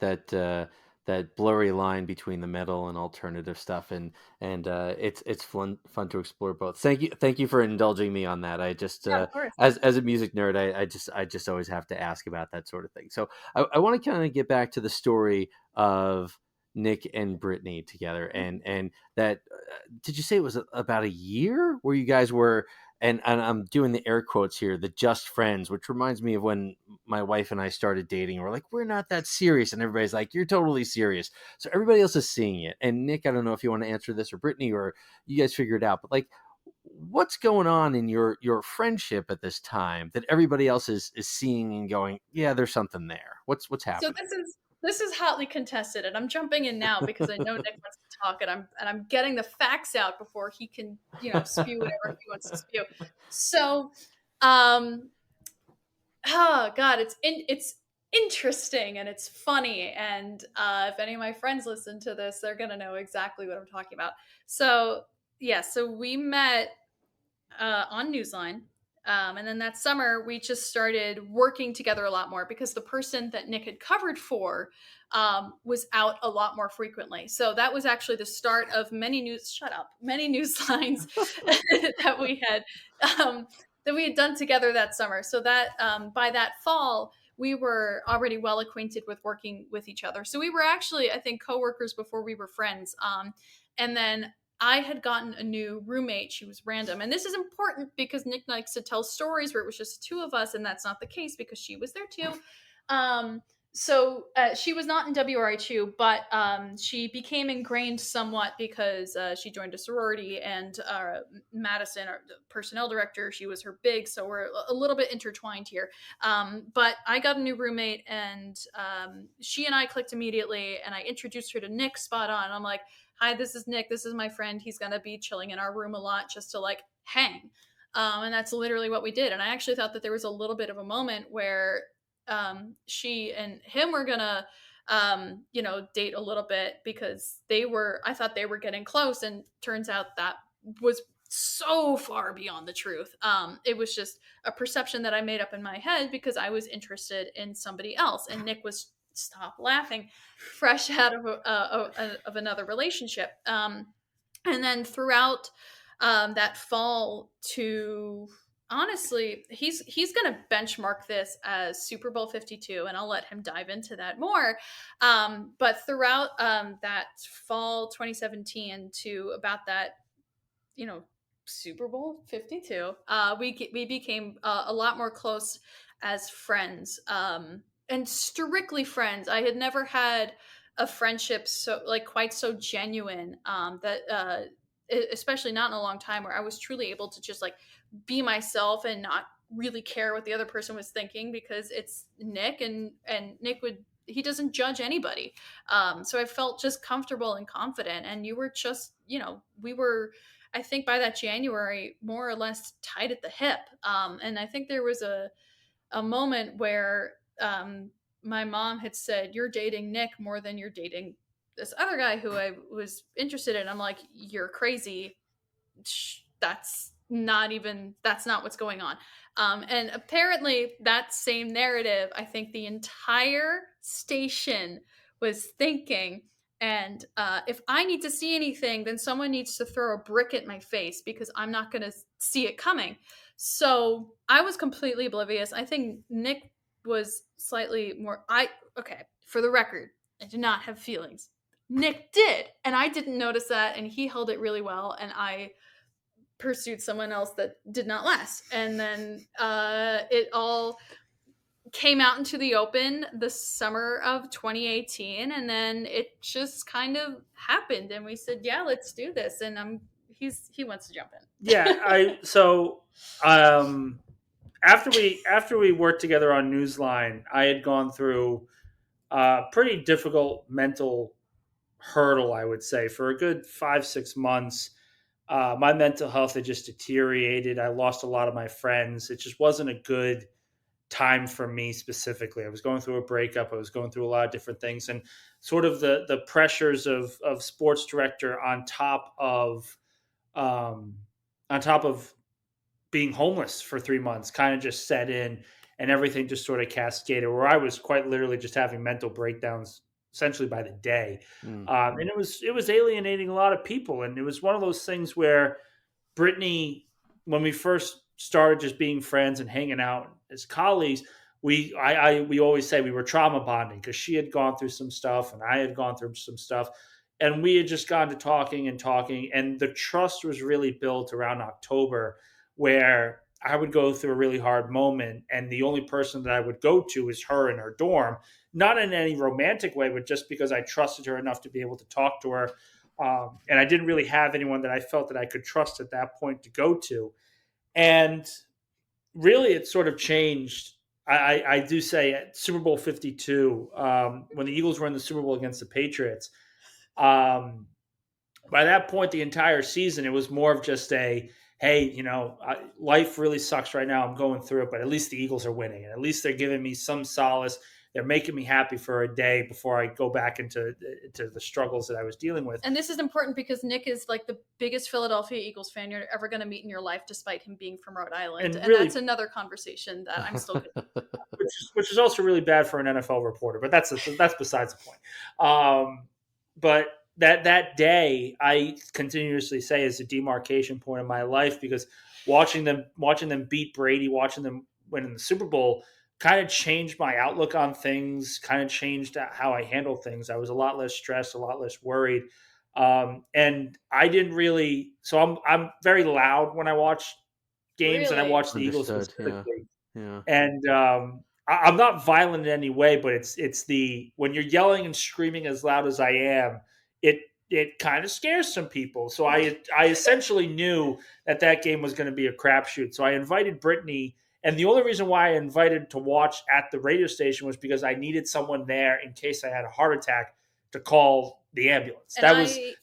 A: blurry line between the metal and alternative stuff, and it's fun to explore both. Thank you for indulging me on that. I just
C: Yeah, of course.
A: as a music nerd, I just always have to ask about that sort of thing. So I want to kind of get back to the story of Nick and Brittany together, and that did you say it was about a year where you guys were? And I'm doing the air quotes here, the just friends, which reminds me of when my wife and I started dating. We're like, we're not that serious. And everybody's like, you're totally serious. So everybody else is seeing it. And Nick, I don't know if you want to answer this, or Brittany, or you guys figure it out. But like, what's going on in your friendship at this time that everybody else is seeing and going, yeah, there's something there. What's
C: So
A: happening?
C: this is hotly contested, and I'm jumping in now because I know Nick wants to talk, and I'm getting the facts out before he can, spew whatever he wants to spew. So, um, oh God, it's interesting and it's funny, and if any of my friends listen to this, they're gonna know exactly what I'm talking about. So yeah, so we met on Newsline. And then that summer, we just started working together a lot more because the person that Nick had covered for was out a lot more frequently. So that was actually the start of many news lines that um, we had done together that summer. So that by that fall, we were already well acquainted with working with each other. So we were actually, I think, coworkers before we were friends. And then I had gotten a new roommate. She was random. And this is important because Nick likes to tell stories where it was just two of us, and that's not the case because she was there too. So she was not in WRHU, but she became ingrained somewhat because she joined a sorority, and Madison, our personnel director, she was her big, so we're a little bit intertwined here. But I got a new roommate, and she and I clicked immediately, and I introduced her to Nick spot on. I'm like, hi, this is Nick. This is my friend. He's going to be chilling in our room a lot just to like hang. And that's literally what we did. And I actually thought that there was a little bit of a moment where she and him were going to, date a little bit because I thought they were getting close. And turns out that was so far beyond the truth. It was just a perception that I made up in my head because I was interested in somebody else. And Nick was, stop laughing, fresh out of another relationship. And then throughout that fall to honestly, he's going to benchmark this as Super Bowl 52, and I'll let him dive into that more. But throughout that fall 2017 to about that, Super Bowl 52, we became a lot more close as friends. And strictly friends. I had never had a friendship so like quite so genuine that especially not in a long time, where I was truly able to just like be myself and not really care what the other person was thinking, because it's Nick, and Nick he doesn't judge anybody. So I felt just comfortable and confident, and you were just, we were, I think by that January, more or less tied at the hip. And I think there was a moment where my mom had said, "You're dating Nick more than you're dating this other guy who I was interested in." I'm like, "You're crazy. That's not what's going on." And apparently that same narrative, I think the entire station was thinking. And if I need to see anything, then someone needs to throw a brick at my face because I'm not going to see it coming. So I was completely oblivious. I think Nick was slightly more. Okay, for the record, I did not have feelings. Nick did, and I didn't notice that, and he held it really well, and I pursued someone else that did not last. And then it all came out into the open the summer of 2018, and then it just kind of happened, and we said, yeah, let's do this. And he wants to jump in.
B: Yeah, after we worked together on Newsline, I had gone through a pretty difficult mental hurdle, I would say, for a good 5-6 months. My mental health had just deteriorated. I lost a lot of my friends. It just wasn't a good time for me specifically. I was going through a breakup. I was going through a lot of different things, and sort of the pressures of sports director on top of being homeless for 3 months kind of just set in, and everything just sort of cascaded, where I was quite literally just having mental breakdowns essentially by the day. And it was alienating a lot of people. And it was one of those things where Brittany, when we first started just being friends and hanging out as colleagues, we always say we were trauma bonding, because she had gone through some stuff and I had gone through some stuff, and we had just gone to talking, and the trust was really built around October, where I would go through a really hard moment, and the only person that I would go to is her in her dorm, not in any romantic way, but just because I trusted her enough to be able to talk to her And I didn't really have anyone that I felt that I could trust at that point to go to. And really, it sort of changed. I do say at Super Bowl 52, when the Eagles were in the Super Bowl against the Patriots, by that point, the entire season, it was more of just a, hey, life really sucks right now. I'm going through it, but at least the Eagles are winning. And at least they're giving me some solace. They're making me happy for a day before I go back into the struggles that I was dealing with.
C: And this is important because Nick is like the biggest Philadelphia Eagles fan you're ever going to meet in your life, despite him being from Rhode Island. And really, that's another conversation that I'm still good.
B: Which is also really bad for an NFL reporter, but that's besides the point. But that day, I continuously say, is a demarcation point in my life, because watching them beat Brady, watching them win in the Super Bowl, kind of changed my outlook on things, kind of changed how I handle things. I was a lot less stressed, a lot less worried. And I didn't really, so I'm very loud when I watch games, and I watch the Eagles specifically.
A: Yeah.
B: And I'm not violent in any way, but it's when you're yelling and screaming as loud as I am, it kind of scares some people. So I essentially knew that game was going to be a crapshoot. So I invited Brittany. And the only reason why I invited to watch at the radio station was because I needed someone there in case I had a heart attack to call the ambulance. And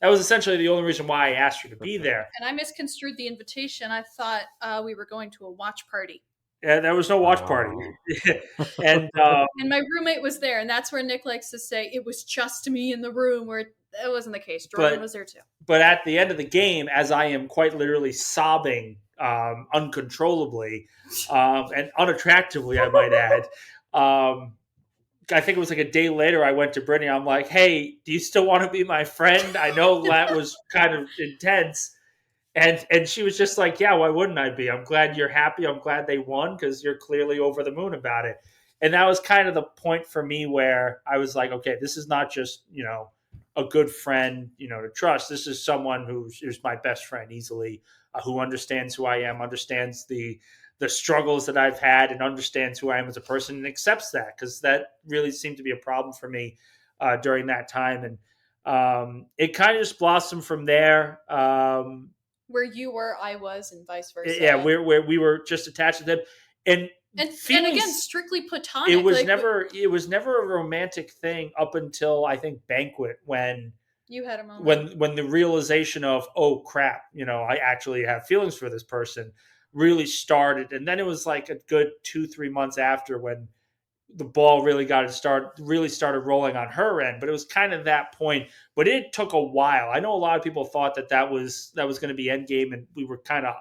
B: that was essentially the only reason why I asked you to be there.
C: And I misconstrued the invitation. I thought we were going to a watch party.
B: Yeah, there was no watch party. And
C: my roommate was there, and that's where Nick likes to say it was just me in the room, where that wasn't the case. Jordan was there too.
B: But at the end of the game, as I am quite literally sobbing uncontrollably and unattractively, I might add. I think it was like a day later, I went to Brittany. I'm like, hey, do you still want to be my friend? I know that was kind of intense. And she was just like, yeah, why wouldn't I be? I'm glad you're happy. I'm glad they won, because you're clearly over the moon about it. And that was kind of the point for me where I was like, okay, this is not just, a good friend, to trust. This is someone who's my best friend easily, who understands who I am, understands the struggles that I've had, and understands who I am as a person, and accepts that, because that really seemed to be a problem for me during that time. And it kind of just blossomed from there.
C: Where you were, I was, and vice versa.
B: Yeah, where we were just attached to them, and
C: again, strictly platonic.
B: It was never a romantic thing up until, I think, Banquet, when
C: you had a moment
B: when the realization of, oh crap, I actually have feelings for this person, really started. And then it was like a good 2-3 months after when the ball really started rolling on her end. But it was kind of that point. But it took a while. I know a lot of people thought that was going to be endgame, and we were kind of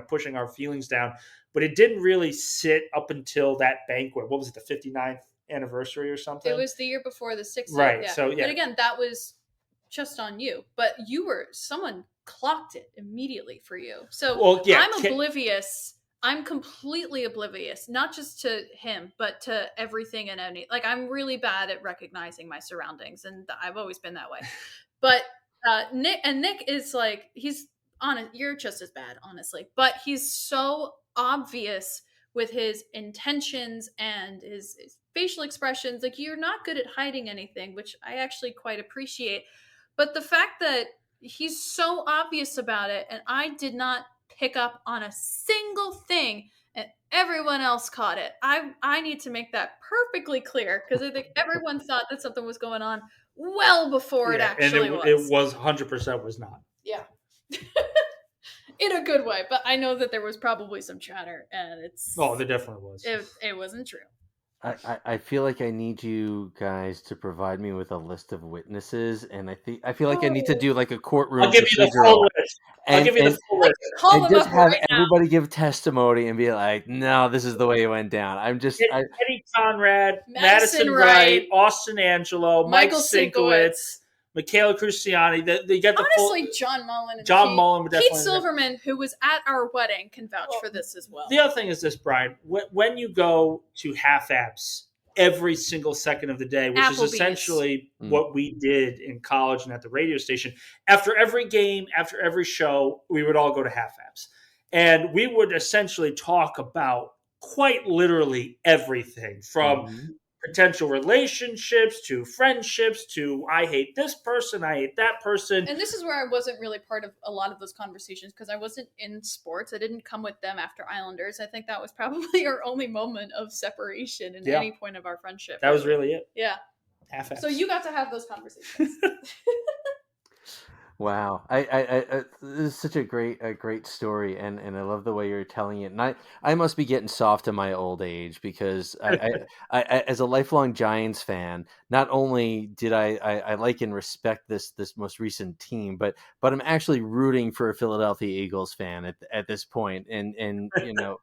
B: pushing our feelings down. But it didn't really sit up until that Banquet. What was it, the 59th anniversary or something?
C: It was the year before the 60th.
B: Right.
C: Yeah.
B: So yeah.
C: But again, that was just on you. But someone clocked it immediately for you. So I'm oblivious. I'm completely oblivious, not just to him, but to everything and any. Like, I'm really bad at recognizing my surroundings, and I've always been that way. But Nick is like, he's honest. You're just as bad, honestly. But he's so obvious with his intentions and his facial expressions. Like, you're not good at hiding anything, which I actually quite appreciate. But the fact that he's so obvious about it, and I did not pick up on a single thing, and everyone else caught it. I need to make that perfectly clear, because I think everyone thought that something was going on well before it actually was.
B: It was 100% was not.
C: Yeah. In a good way, but I know that there was probably some chatter, and
B: there definitely was.
C: It wasn't true.
A: I feel like I need you guys to provide me with a list of witnesses, and I feel like I need to do like a courtroom.
B: I'll give you the full list.
A: I'll
B: give you the full list.
A: And just have everybody give testimony and be like, no, this is the way it went down.
B: Eddie Conrad, Madison Wright, Austin Angelo, Mike Sinkowitz, Michaela Cruciani. They get the
C: honestly, John Mullen.
B: Pete
C: Silverman, who was at our wedding, can vouch for this as well.
B: The other thing is this, Brian. When you go to half apps every single second of the day, which is essentially what we did in college and at the radio station, after every game, after every show, we would all go to half apps. And we would essentially talk about quite literally everything from potential relationships to friendships to I hate this person, I hate that person.
C: And this is where I wasn't really part of a lot of those conversations because I wasn't in sports. I didn't come with them after Islanders. I think that was probably our only moment of separation in any point of our friendship.
B: That was really it.
C: Yeah.
B: Half-ass.
C: So you got to have those conversations.
A: Wow, this is such a great story, and I love the way you're telling it. And I must be getting soft in my old age because as a lifelong Giants fan, not only did I like and respect this most recent team, but I'm actually rooting for a Philadelphia Eagles fan at this point, and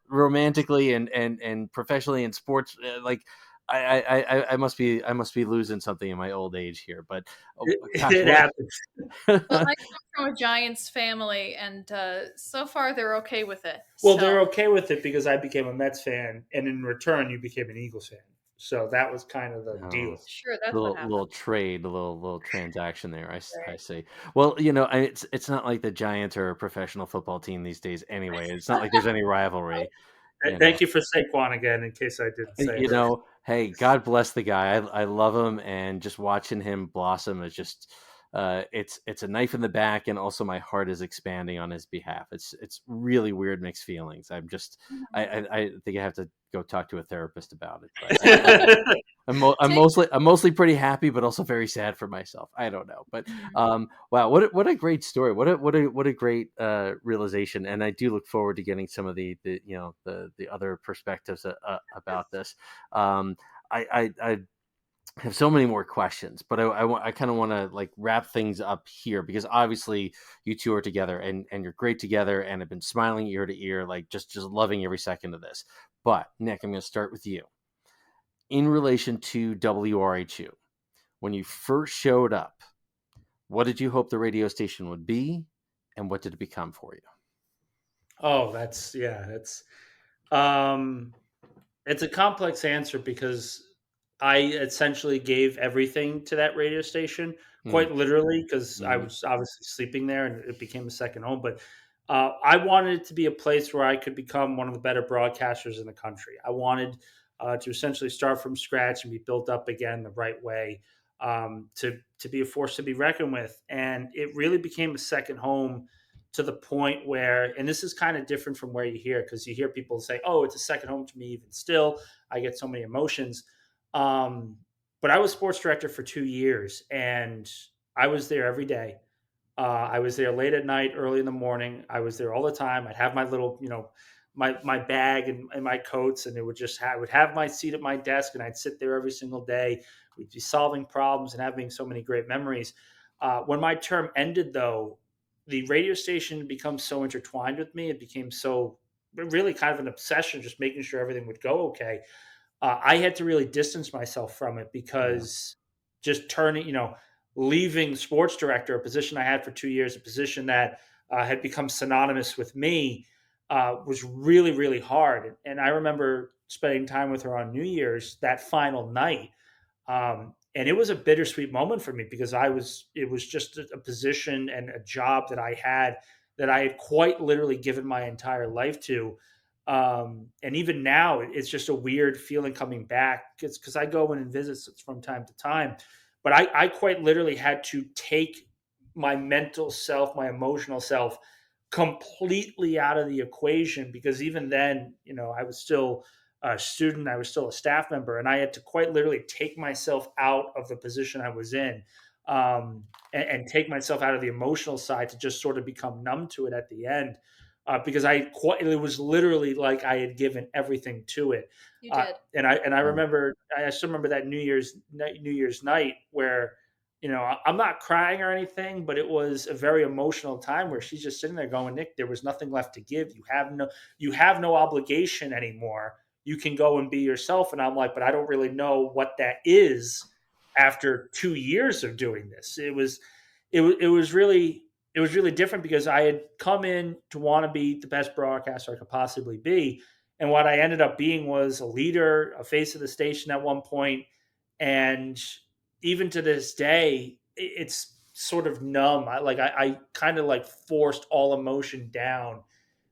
A: romantically and professionally in sports, like. I must be losing something in my old age here, but
B: it happens.
C: Well, I come from a Giants family, and so far they're okay with it.
B: Well, they're okay with it because I became a Mets fan, and in return, you became an Eagles fan. So that was kind of the deal.
C: Sure, that's
A: what happened. Little trade, a little transaction there. I see. Well, it's not like the Giants are a professional football team these days anyway. It's not like there's any rivalry.
B: Thank you for Saquon again, in case I didn't say it.
A: Hey, God bless the guy. I love him, and just watching him blossom is just it's a knife in the back, and also my heart is expanding on his behalf. It's really weird mixed feelings. I'm just I think I have to go talk to a therapist about it. But I'm mostly pretty happy, but also very sad for myself. I don't know, but wow, what a great story! What a great realization, and I do look forward to getting some of the other perspectives about this. I have so many more questions, but I kind of want to like wrap things up here because obviously you two are together and you're great together and have been smiling ear to ear, like just loving every second of this. But Nick, I'm going to start with you. In relation to WRHU, when you first showed up, what did you hope the radio station would be, and what did it become for you?
B: Oh, it's a complex answer because I essentially gave everything to that radio station, quite literally, because I was obviously sleeping there and it became a second home. But I wanted it to be a place where I could become one of the better broadcasters in the country. I wanted to essentially start from scratch and be built up again the right way, to be a force to be reckoned with. And it really became a second home to the point where, and this is kind of different from where you hear, because you hear people say, oh, it's a second home to me even still. I get so many emotions. But I was sports director for 2 years, and I was there every day. I was there late at night, early in the morning. I was there all the time. I'd have my little, my bag and my coats, and I would have my seat at my desk, and I'd sit there every single day. We'd be solving problems and having so many great memories. When my term ended, though, the radio station became so intertwined with me. It became so really kind of an obsession, just making sure everything would go okay. I had to really distance myself from it because just leaving sports director, a position I had for 2 years, a position that had become synonymous with me, was really, really hard. And I remember spending time with her on New Year's, that final night. And it was a bittersweet moment for me because it was just a position and a job that I had quite literally given my entire life to. And even now it's just a weird feeling coming back because I go in and visit from time to time, but I quite literally had to take my mental self, my emotional self completely out of the equation because even then, I was still a student, I was still a staff member, and I had to quite literally take myself out of the position I was in, and take myself out of the emotional side to just sort of become numb to it at the end. Because it was literally like I had given everything to it.
C: You did.
B: And I remember, I still remember that New Year's night where, I'm not crying or anything, but it was a very emotional time where she's just sitting there going, Nick, there was nothing left to give. You have no obligation anymore. You can go and be yourself. And I'm like, but I don't really know what that is after 2 years of doing this. It was really different because I had come in to want to be the best broadcaster I could possibly be. And what I ended up being was a leader, a face of the station at one point. And even to this day, it's sort of numb. I kind of like forced all emotion down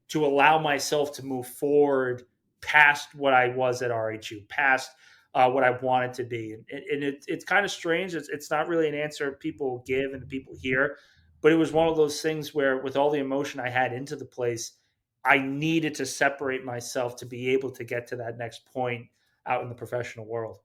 B: to allow myself to move forward past what I was at RHU, past what I want it to be. And it's kind of strange. It's not really an answer people give and people hear, but it was one of those things where, with all the emotion I had into the place, I needed to separate myself to be able to get to that next point out in the professional world.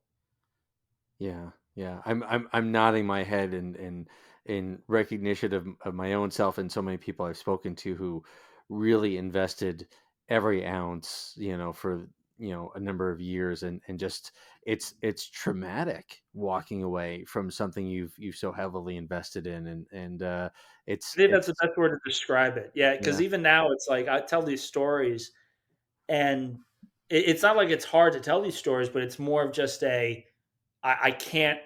A: Yeah, yeah. I'm nodding my head in recognition of my own self and so many people I've spoken to who really invested every ounce, for a number of years, and just it's traumatic walking away from something you've so heavily invested in, and
B: I think that's the
A: it's
B: best word to describe it. Yeah, because
A: yeah,
B: even now, it's like I tell these stories, and it's not like it's hard to tell these stories, but it's more of just I can't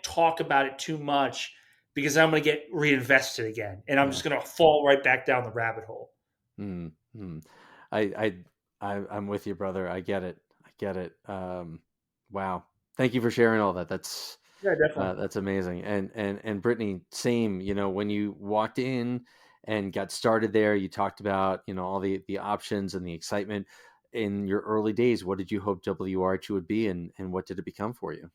B: talk about it too much because I'm going to get reinvested again, and I'm
A: yeah.
B: just going to fall right back down the rabbit hole.
A: Mm, mm. I, I, I'm with you, brother. I get it. I get it. Wow. Thank you for sharing all that.
B: Yeah, definitely.
A: That's amazing. And Brittany, same. When you walked in and got started there, you talked about all the options and the excitement in your early days. What did you hope WRHU would be, and what did it become for you?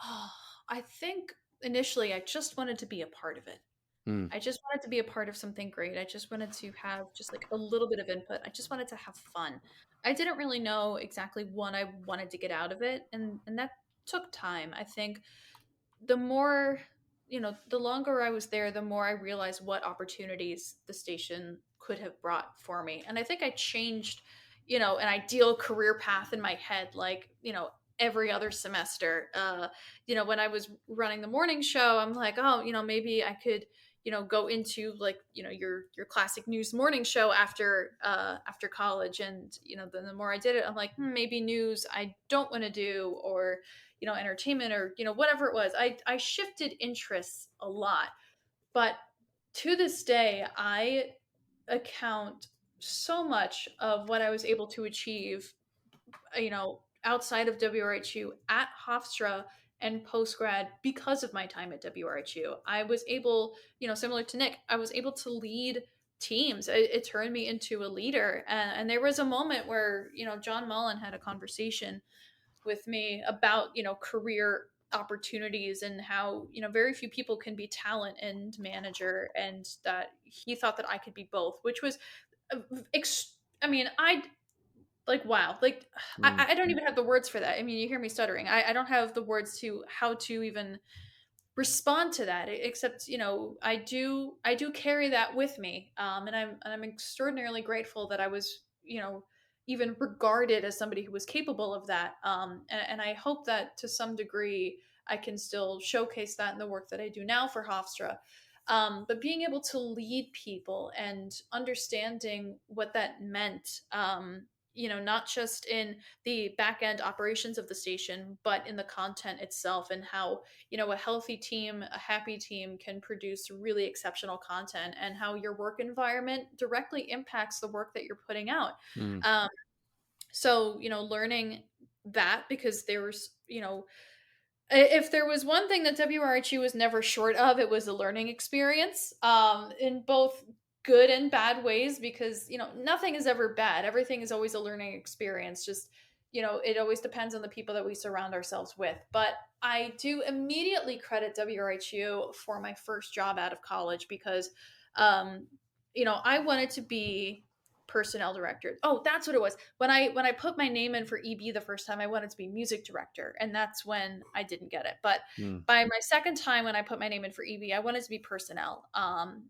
C: Oh, I think initially I just wanted to be a part of it.
A: Mm,
C: I just wanted to be a part of something great. I just wanted to have just like a little bit of input. I just wanted to have fun. I didn't really know exactly what I wanted to get out of it, and that took time. I think the more, the longer I was there, the more I realized what opportunities the station could have brought for me. And I think I changed, an ideal career path in my head, like, every other semester. When I was running the morning show, I'm like, oh, maybe I could, go into like, your classic news morning show after college. And, the more I did it, I'm like, maybe news I don't want to do, or entertainment, or whatever it was. I shifted interests a lot, but to this day I account so much of what I was able to achieve, outside of WRHU at Hofstra and post grad, because of my time at WRHU. I was able, similar to Nick, I was able to lead teams. It turned me into a leader, and there was a moment where John Mullen had a conversation with me about career opportunities, and how very few people can be talent and manager, and that he thought that I could be both, which was I mean, I like, wow, like
A: mm,
C: I don't even have the words for that. I mean, you hear me stuttering. I don't have the words to how to even respond to that, except I do carry that with me, and I'm extraordinarily grateful that I was even regarded as somebody who was capable of that, and I hope that to some degree I can still showcase that in the work that I do now for Hofstra. But being able to lead people and understanding what that meant, not just in the back end operations of the station, but in the content itself, and how a healthy team, a happy team can produce really exceptional content, and how your work environment directly impacts the work that you're putting out.
A: mm,
C: So learning that, because there's if there was one thing that WRHU was never short of, it was a learning experience, in both good and bad ways, because nothing is ever bad. Everything is always a learning experience. Just it always depends on the people that we surround ourselves with. But I do immediately credit WRHU for my first job out of college, because um, I wanted to be personnel director. Oh, that's what it was. When I put my name in for EB the first time, I wanted to be music director, and that's when I didn't get it. But
A: mm,
C: by my second time, when I put my name in for EB, I wanted to be personnel.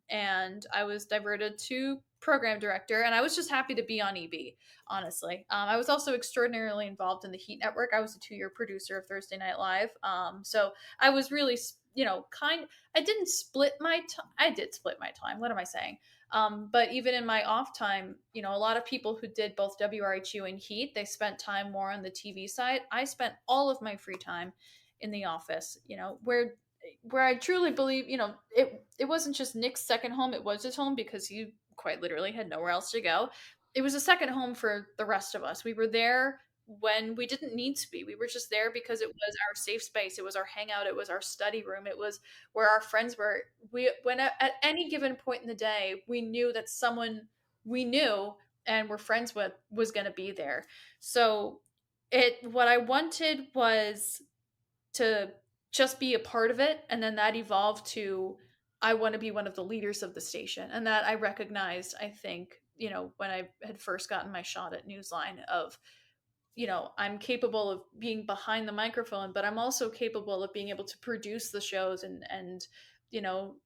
C: And I was diverted to program director, and I was just happy to be on EB, honestly. I was also extraordinarily involved in the Heat Network. I was a 2-year producer of Thursday Night Live. So I was really, I didn't split my time. I did split my time. What am I saying? But even in my off time, a lot of people who did both WRHU and Heat, they spent time more on the TV side. I spent all of my free time in the office, where I truly believe, it wasn't just Nick's second home, it was his home, because he quite literally had nowhere else to go. It was a second home for the rest of us. We were there when we didn't need to be. We were just there because it was our safe space. It was our hangout. It was our study room. It was where our friends were. When at any given point in the day, we knew that someone we knew and were friends with was going to be there. So what I wanted was to just be a part of it, and then that evolved to I want to be one of the leaders of the station, and that I recognized, I think, when I had first gotten my shot at Newsline of, I'm capable of being behind the microphone, but I'm also capable of being able to produce the shows and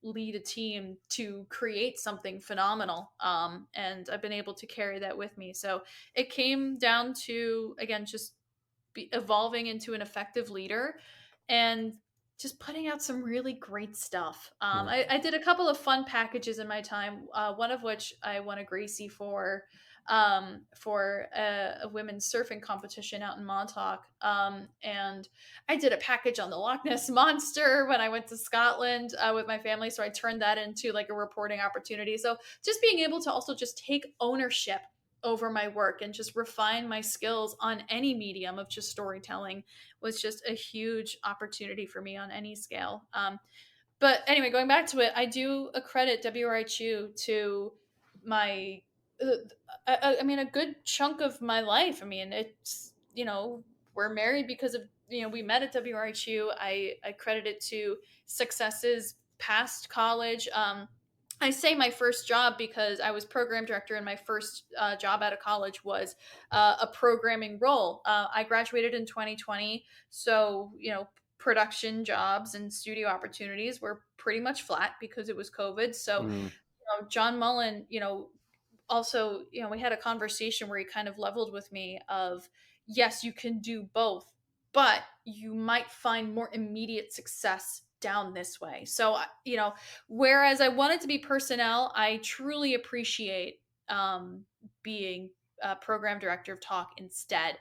C: lead a team to create something phenomenal. And I've been able to carry that with me. So it came down to, again, just evolving into an effective leader and just putting out some really great stuff. I did a couple of fun packages in my time, one of which I won a Gracie for a women's surfing competition out in Montauk. And I did a package on the Loch Ness Monster when I went to Scotland with my family. So I turned that into like a reporting opportunity. So just being able to also just take ownership over my work and just refine my skills on any medium of just storytelling was just a huge opportunity for me on any scale. But anyway, going back to it, I do accredit WRHU to my, I mean, a good chunk of my life. I mean, it's, we're married because of, we met at WRHU. I credit it to successes past college. I say my first job because I was program director, and my first job out of college was a programming role. I graduated in 2020, so production jobs and studio opportunities were pretty much flat because it was COVID. So John Mullen, also, we had a conversation where he kind of leveled with me of, yes, you can do both, but you might find more immediate success down this way. So, whereas I wanted to be personnel, I truly appreciate being a program director of talk instead,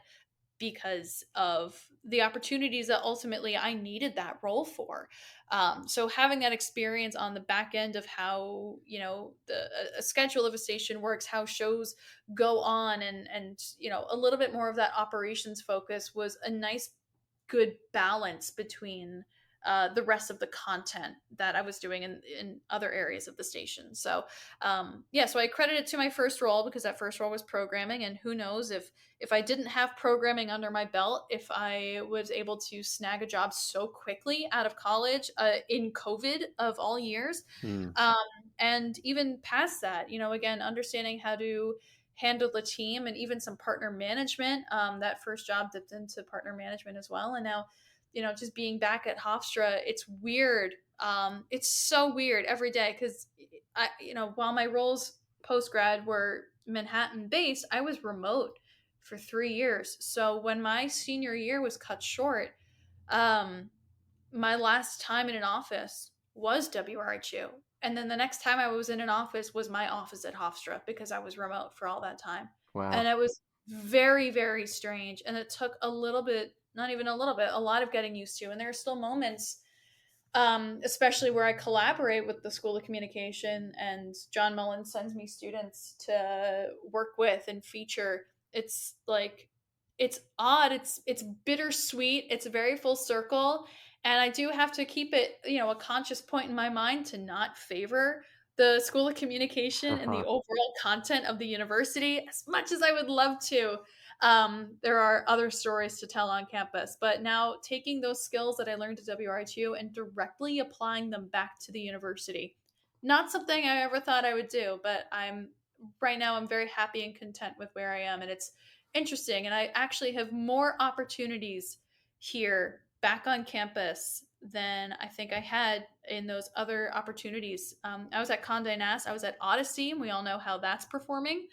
C: because of the opportunities that ultimately I needed that role for. So having that experience on the back end of how, a schedule of a station works, how shows go on, and a little bit more of that operations focus was a nice, good balance between the rest of the content that I was doing in other areas of the station. So, so I credit it to my first role because that first role was programming. And who knows if I didn't have programming under my belt, if I was able to snag a job so quickly out of college in COVID of all years. And even past that, again, understanding how to handle the team and even some partner management. That first job dipped into partner management as well. And now, just being back at Hofstra, it's weird. It's so weird every day because while my roles post grad were Manhattan based, I was remote for 3 years. So when my senior year was cut short, my last time in an office was WRHU. And then the next time I was in an office was my office at Hofstra because I was remote for all that time.
A: Wow.
C: And it was very, very strange. And it took a little bit, not even a little bit, a lot of getting used to. And there are still moments, especially where I collaborate with the School of Communication and John Mullen sends me students to work with and feature. It's like, it's odd. It's bittersweet. It's very full circle. And I do have to keep it, a conscious point in my mind to not favor the School of Communication and the overall content of the university as much as I would love to. There are other stories to tell on campus, but now taking those skills that I learned at WRITU and directly applying them back to the university. Not something I ever thought I would do, but right now I'm very happy and content with where I am. And it's interesting. And I actually have more opportunities here back on campus than I think I had in those other opportunities. I was at Condé Nast, I was at Odyssey, and we all know how that's performing.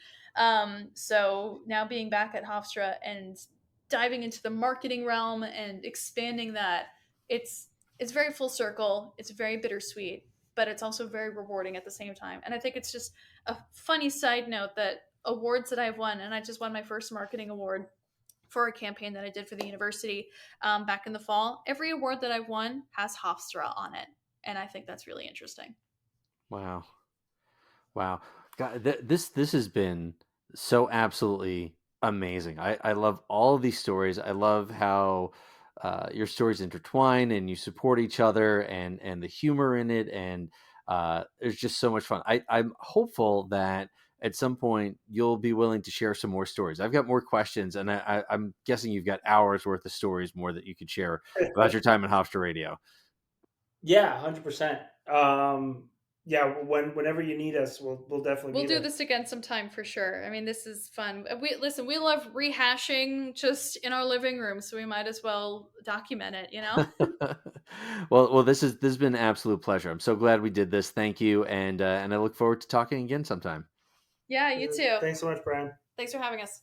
C: So now being back at Hofstra and diving into the marketing realm and expanding that, it's very full circle. It's very bittersweet, but it's also very rewarding at the same time. And I think it's just a funny side note that awards that I've won, and I just won my first marketing award for a campaign that I did for the university back in the fall. Every award that I've won has Hofstra on it. And I think that's really interesting.
A: Wow. God, this has been so absolutely amazing. I love all of these stories. I love how your stories intertwine and you support each other and the humor in it. And it's just so much fun. I'm hopeful that at some point you'll be willing to share some more stories. I've got more questions, and I'm guessing you've got hours worth of stories more that you could share about your time at Hofstra Radio.
B: Yeah, 100%. Yeah, whenever you need us, we'll definitely
C: We'll
B: be
C: do
B: there.
C: this again sometime for sure. I mean, this is fun. We love rehashing just in our living room, so we might as well document it, you know?
A: Well, this has been an absolute pleasure. I'm so glad we did this. Thank you, and I look forward to talking again sometime.
C: Yeah, you too.
B: Thanks so much, Brian.
C: Thanks for having us.